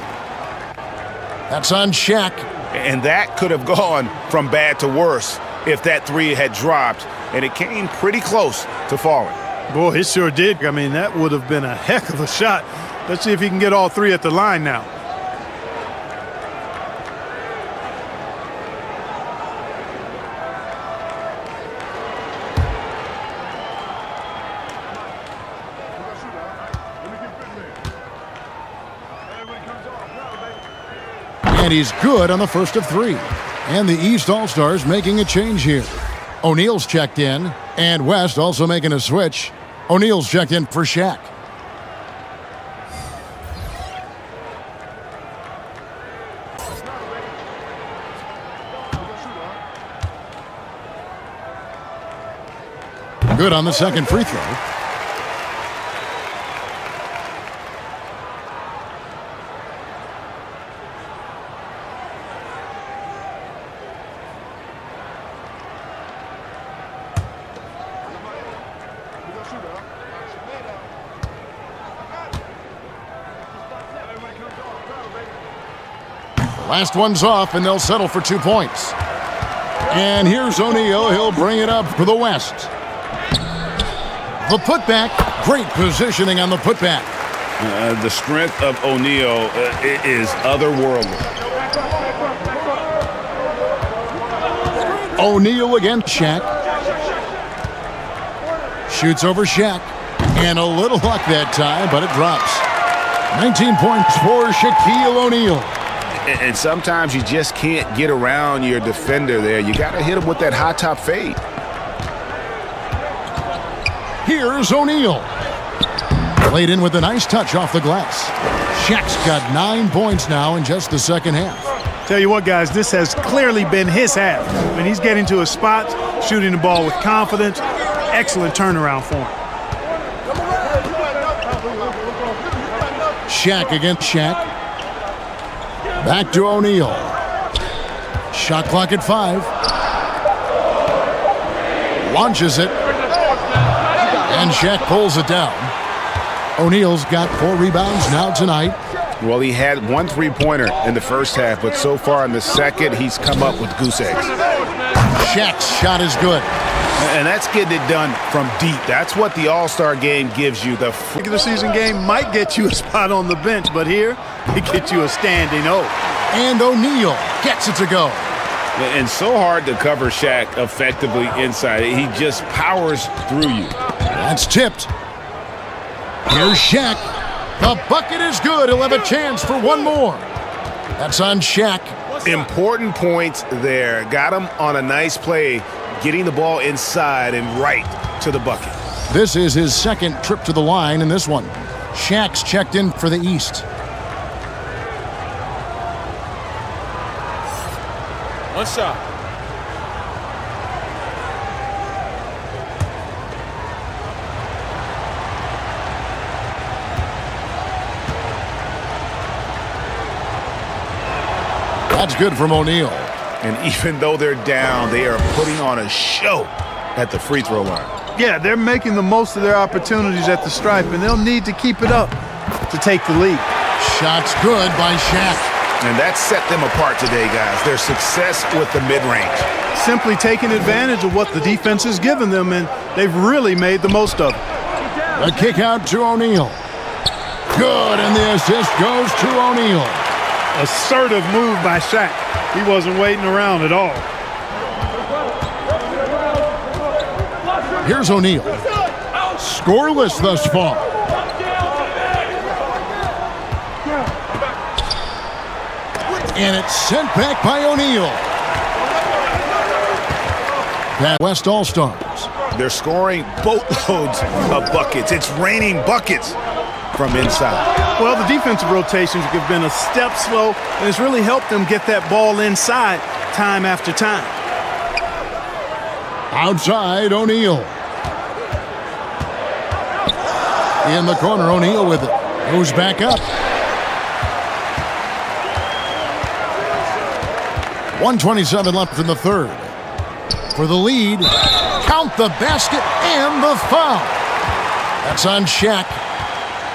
That's on Shaq. And that could have gone from bad to worse if that three had dropped, and it came pretty close to falling. Boy, it sure did. I mean, that would have been a heck of a shot. Let's see if he can get all three at the line now. And he's good on the first of three. And the East All-Stars making a change here. O'Neal's checked in, and West also making a switch. O'Neal's checked in for Shaq. Good on the second free throw. Last one's off, and they'll settle for 2 points. And here's O'Neal. He'll bring it up for the West. The putback. Great positioning on the putback. The strength of O'Neal is otherworldly. O'Neal against Shaq. Shoots over Shaq. And a little luck that time, but it drops. 19 points for Shaquille O'Neal. And sometimes you just can't get around your defender there. You got to hit him with that high top fade. Here's O'Neal. Played in with a nice touch off the glass. Shaq's got 9 points now in just the second half. Tell you what, guys, this has clearly been his half. When he's getting to his spots, shooting the ball with confidence, excellent turnaround for him. Shaq against Shaq. Back to O'Neal. Shot clock at 5. Launches it. And Shaq pulls it down. O'Neal's got 4 rebounds now tonight. Well, he had 1 three-pointer in the first half, but so far in the second, he's come up with goose eggs. Shaq's shot is good. And that's getting it done from deep. That's what the All-Star game gives you. The Regular season game might get you a spot on the bench, but here, it gets you a standing O. And O'Neal gets it to go. And so hard to cover Shaq effectively inside. He just powers through you. That's tipped. Here's Shaq. The bucket is good. He'll have a chance for one more. That's on Shaq. Important points there. Got him on a nice play, getting the ball inside and right to the bucket. This is his second trip to the line in this one. Shaq's checked in for the East. One shot. That's good from O'Neal. And even though they're down, they are putting on a show at the free throw line. Yeah, they're making the most of their opportunities at the stripe, and they'll need to keep it up to take the lead. Shot's good by Shaq. And that set them apart today, guys. Their success with the mid-range. Simply taking advantage of what the defense has given them, and they've really made the most of it. A kick out to O'Neal. Good, and the assist goes to O'Neal. Assertive move by Shaq. He wasn't waiting around at all. Here's O'Neal. Scoreless thus far. And it's sent back by O'Neal. That West All-Stars. They're scoring boatloads of buckets. It's raining buckets from inside. Well, the defensive rotations have been a step slow, and it's really helped them get that ball inside time after time. Outside, O'Neal. In the corner, O'Neal with it. Goes back up. 1:27 left in the third. For the lead, count the basket and the foul. That's on Shaq.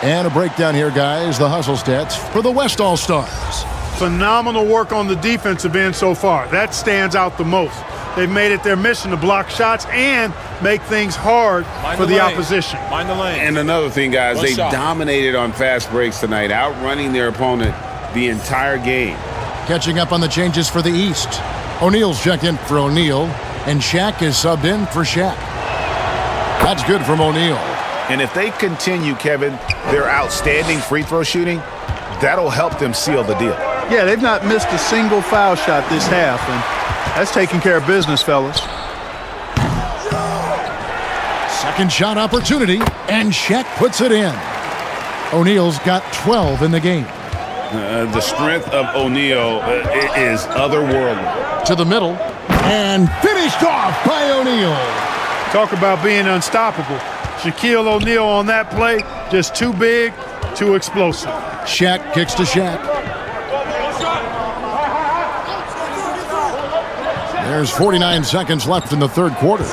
And a breakdown here, guys. The hustle stats for the West All-Stars. Phenomenal work on the defensive end so far. That stands out the most. They've made it their mission to block shots and make things hard for the opposition. Mind the lane. And another thing, guys, One they shot. dominated on fast breaks tonight, outrunning their opponent the entire game. Catching up on the changes for the East. O'Neal's checked in for O'Neal, and Shaq is subbed in for Shaq. That's good from O'Neal. And if they continue, Kevin, their outstanding free throw shooting, that'll help them seal the deal. Yeah, they've not missed a single foul shot this half, and that's taking care of business, fellas. Second shot opportunity, and Shaq puts it in. O'Neal's got 12 in the game. The strength of O'Neal is otherworldly. To the middle, and finished off by O'Neal. Talk about being unstoppable. Shaquille O'Neal on that play, just too big, too explosive. Shaq kicks to Shaq. There's 49 seconds left in the third quarter.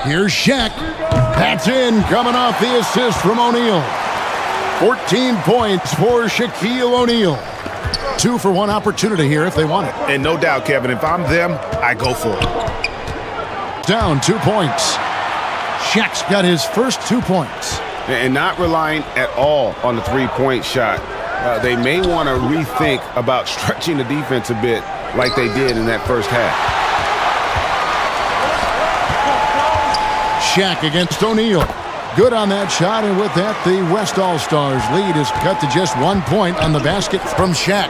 Here's Shaq. That's in, coming off the assist from O'Neal. 14 points for Shaquille O'Neal. 2 for 1 opportunity here if they want it. And no doubt, Kevin, if I'm them, I go for it. Down 2 points. Shaq's got his first 2 points. And not relying at all on the three-point shot. They may want to rethink about stretching the defense a bit like they did in that first half. Shaq against O'Neal. Good on that shot, and with that, the West All-Stars lead is cut to just 1 point on the basket from Shaq.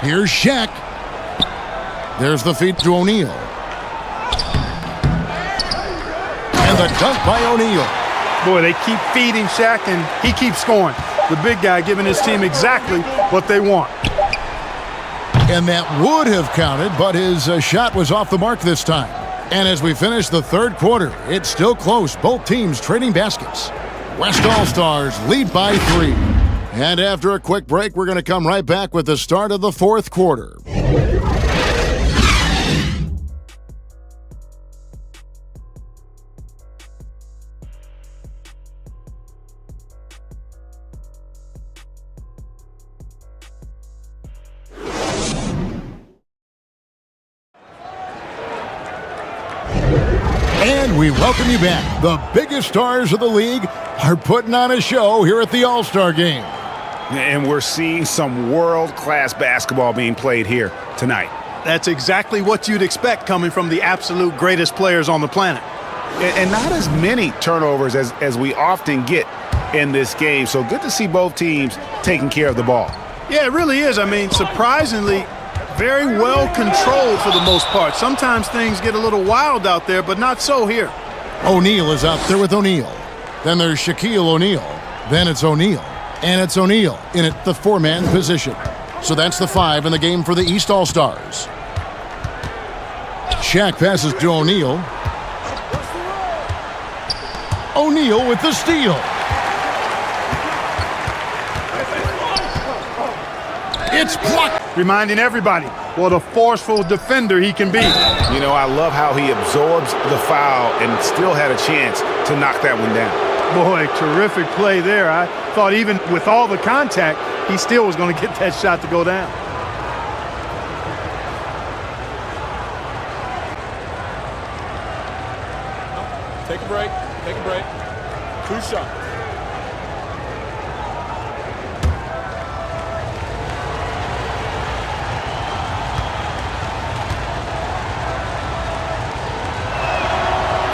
Here's Shaq. There's the feed to O'Neal. And the dunk by O'Neal. Boy, they keep feeding Shaq, and he keeps scoring. The big guy giving his team exactly what they want. And that would have counted, but his shot was off the mark this time. And as we finish the third quarter, it's still close. Both teams trading baskets. West All-Stars lead by 3. And after a quick break, we're going to come right back with the start of the fourth quarter. And we welcome you back. The biggest stars of the league are putting on a show here at the All-Star Game. And we're seeing some world-class basketball being played here tonight. That's exactly what you'd expect coming from the absolute greatest players on the planet. And not as many turnovers as we often get in this game. So good to see both teams taking care of the ball. Yeah, it really is. I mean, surprisingly, very well controlled for the most part. Sometimes things get a little wild out there, but not so here. O'Neal is out there with O'Neal. Then there's Shaquille O'Neal. Then it's O'Neal. And it's O'Neal in the 4-man position. So that's the 5 in the game for the East All-Stars. Shaq passes to O'Neal. O'Neal with the steal. It's blocked. Reminding everybody what a forceful defender he can be. You know, I love how he absorbs the foul and still had a chance to knock that one down. Boy, terrific play there. I thought even with all the contact, he still was going to get that shot to go down. Take a break. Take a break. 2 shots.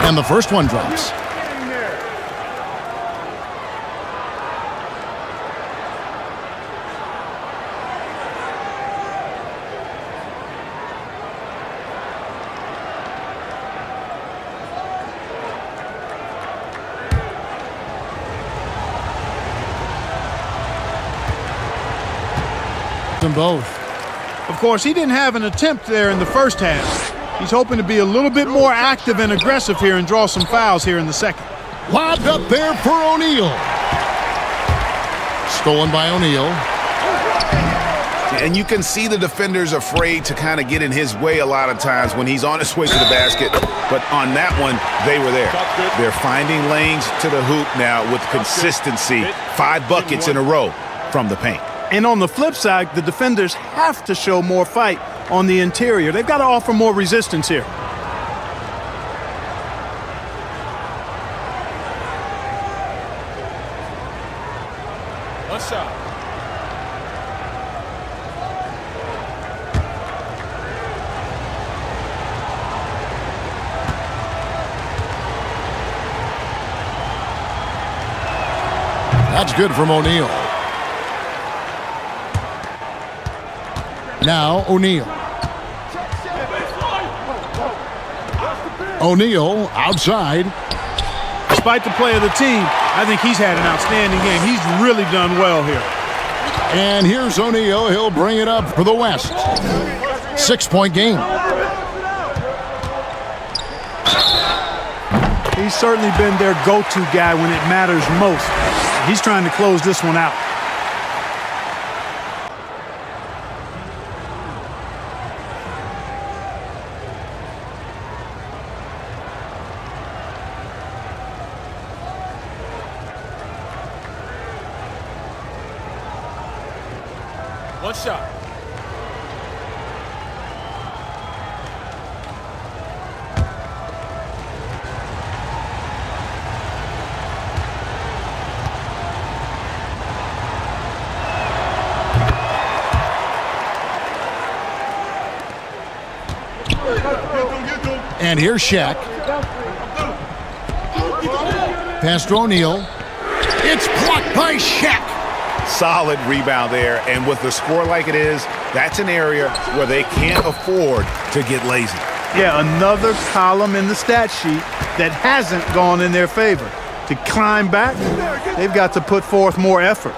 And the first one drops. Them both. Of course, he didn't have an attempt there in the first half. He's hoping to be a little bit more active and aggressive here and draw some fouls here in the second. Lobbed up there for O'Neal. Stolen by O'Neal. And you can see the defenders afraid to kind of get in his way a lot of times when he's on his way to the basket. But on that one, they were there. They're finding lanes to the hoop now with consistency. 5 buckets in a row from the paint. And on the flip side, the defenders have to show more fight on the interior. They've got to offer more resistance here. One shot. That's good from O'Neal. Now O'Neal. O'Neal outside. Despite the play of the team, I think he's had an outstanding game. He's really done well here. And here's O'Neal. He'll bring it up for the West. 6-point game. He's certainly been their go-to guy when it matters most. He's trying to close this one out. One shot. And here's Shaq. Pass to O'Neal. It's blocked by Shaq. Solid rebound there, and with the score like it is, that's an area where they can't afford to get lazy. Yeah, another column in the stat sheet that hasn't gone in their favor. To climb back, they've got to put forth more effort.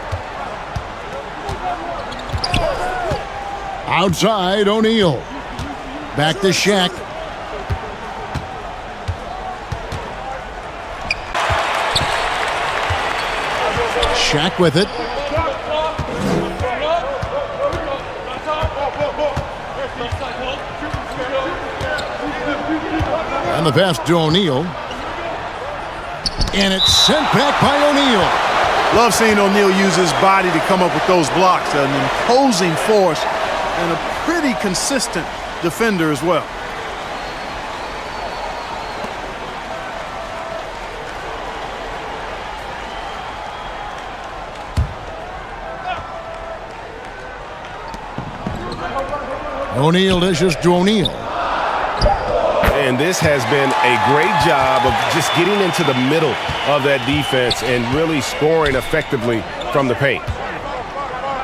Outside O'Neal. Back to Shaq. Shaq with it. And the pass to O'Neal. And it's sent back by O'Neal. Love seeing O'Neal use his body to come up with those blocks. An imposing force and a pretty consistent defender as well. O'Neal dishes to O'Neal. And this has been a great job of just getting into the middle of that defense and really scoring effectively from the paint.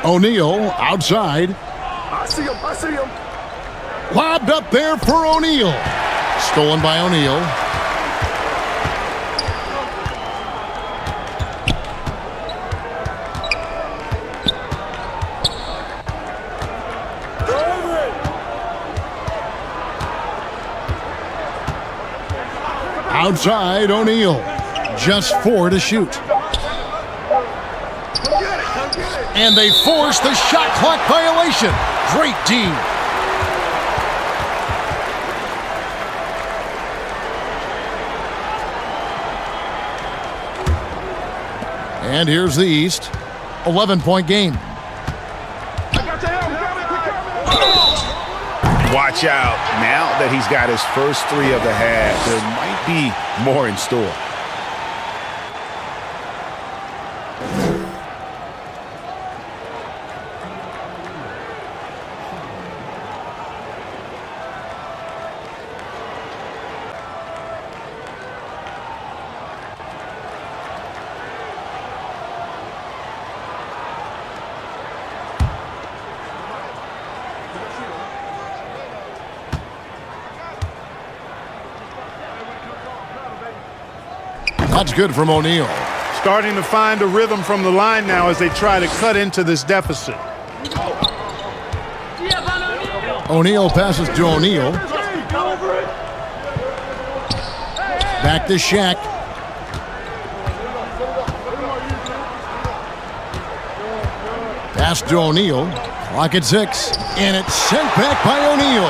O'Neal outside. I see him. Lobbed up there for O'Neal. Stolen by O'Neal. Outside O'Neal. Just 4 to shoot. And they force the shot clock violation. Great D. And here's the East. 11-point game. Watch out. Now that he's got his first three of the half, there might be more in store. That's good from O'Neal. Starting to find a rhythm from the line now as they try to cut into this deficit. O'Neal passes to O'Neal. Back to Shaq. Pass to O'Neal. Clock at 6. And it's sent back by O'Neal.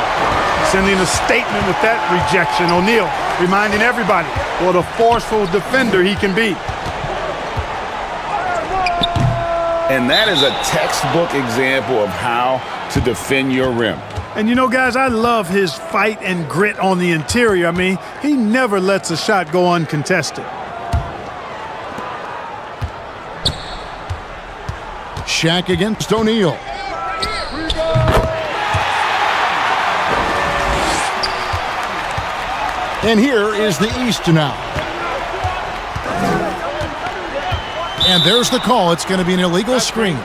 Sending a statement with that rejection. O'Neal reminding everybody what a forceful defender he can be. And that is a textbook example of how to defend your rim. And you know, guys, I love his fight and grit on the interior. I mean, he never lets a shot go uncontested. Shaq against O'Neal. And here is the East now. And there's the call. It's going to be an illegal screen.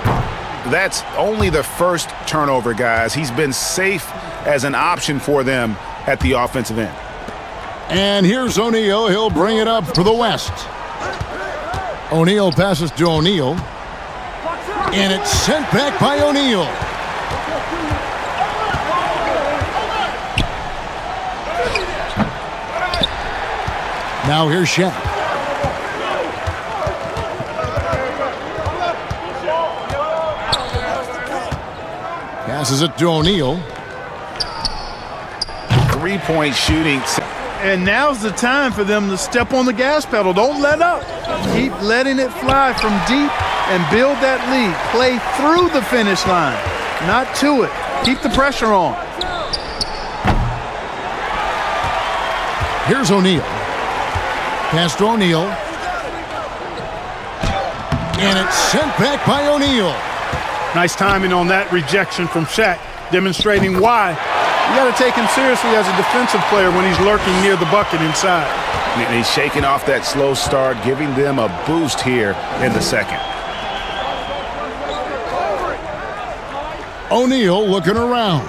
That's only the first turnover, guys. He's been safe as an option for them at the offensive end. And here's O'Neal. He'll bring it up for the West. O'Neal passes to O'Neal. And it's sent back by O'Neal. Now here's Shaq. Passes it to O'Neal. Three-point shooting. And now's the time for them to step on the gas pedal. Don't let up. Keep letting it fly from deep and build that lead. Play through the finish line, not to it. Keep the pressure on. Here's O'Neal. Pass to O'Neal. And it's sent back by O'Neal. Nice timing on that rejection from Shaq, demonstrating why you got to take him seriously as a defensive player when he's lurking near the bucket inside. And he's shaking off that slow start, giving them a boost here in the second. O'Neal looking around.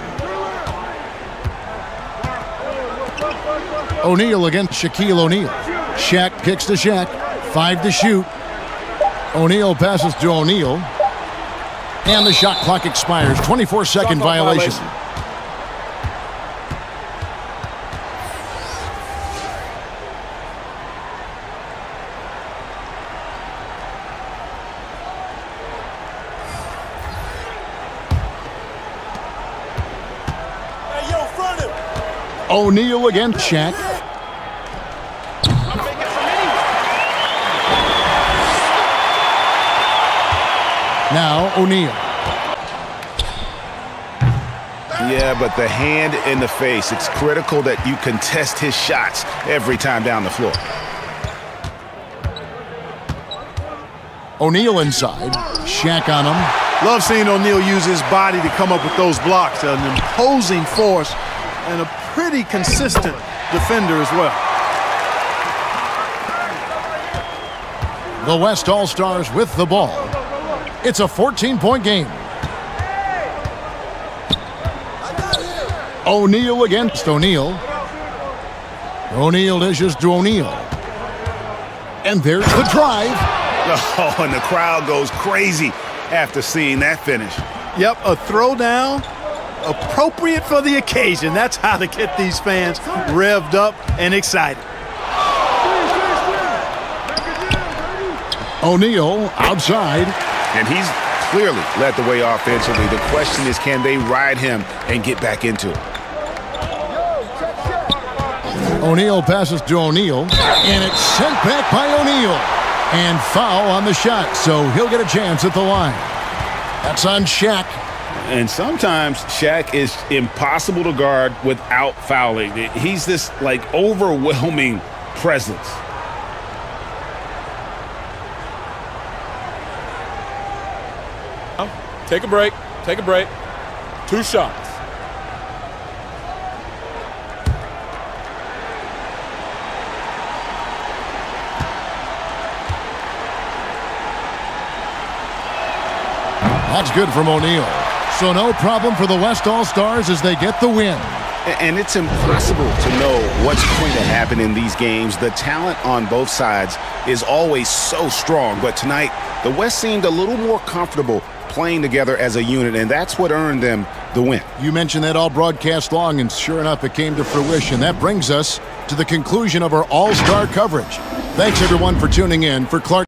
O'Neal against Shaquille O'Neal. Shaq kicks to Shaq. 5 to shoot. O'Neal passes to O'Neal. And the shot clock expires. 24-second violation. O'Neal against Shaq. Now O'Neal. Yeah, but the hand in the face. It's critical that you contest his shots every time down the floor. O'Neal inside. Shaq on him. Love seeing O'Neal use his body to come up with those blocks. An imposing force and a pretty consistent defender as well. The West All-Stars with the ball. It's a 14-point game. O'Neal against O'Neal. O'Neal dishes to O'Neal. And there's the drive. Oh, and the crowd goes crazy after seeing that finish. Yep, a throwdown appropriate for the occasion. That's how to get these fans revved up and excited. O'Neal outside. And he's clearly led the way offensively. The question is, can they ride him and get back into it? O'Neal passes to O'Neal, and it's sent back by O'Neal. And foul on the shot, so he'll get a chance at the line. That's on Shaq. And sometimes Shaq is impossible to guard without fouling. He's this, like, overwhelming presence. Take a break. Take a break. 2 shots. That's good from O'Neal. So no problem for the West All-Stars as they get the win. And it's impossible to know what's going to happen in these games. The talent on both sides is always so strong. But tonight, the West seemed a little more comfortable playing together as a unit, and that's what earned them the win. You mentioned that all broadcast long, and sure enough, it came to fruition. That brings us to the conclusion of our All-Star coverage. Thanks, everyone, for tuning in. For Clark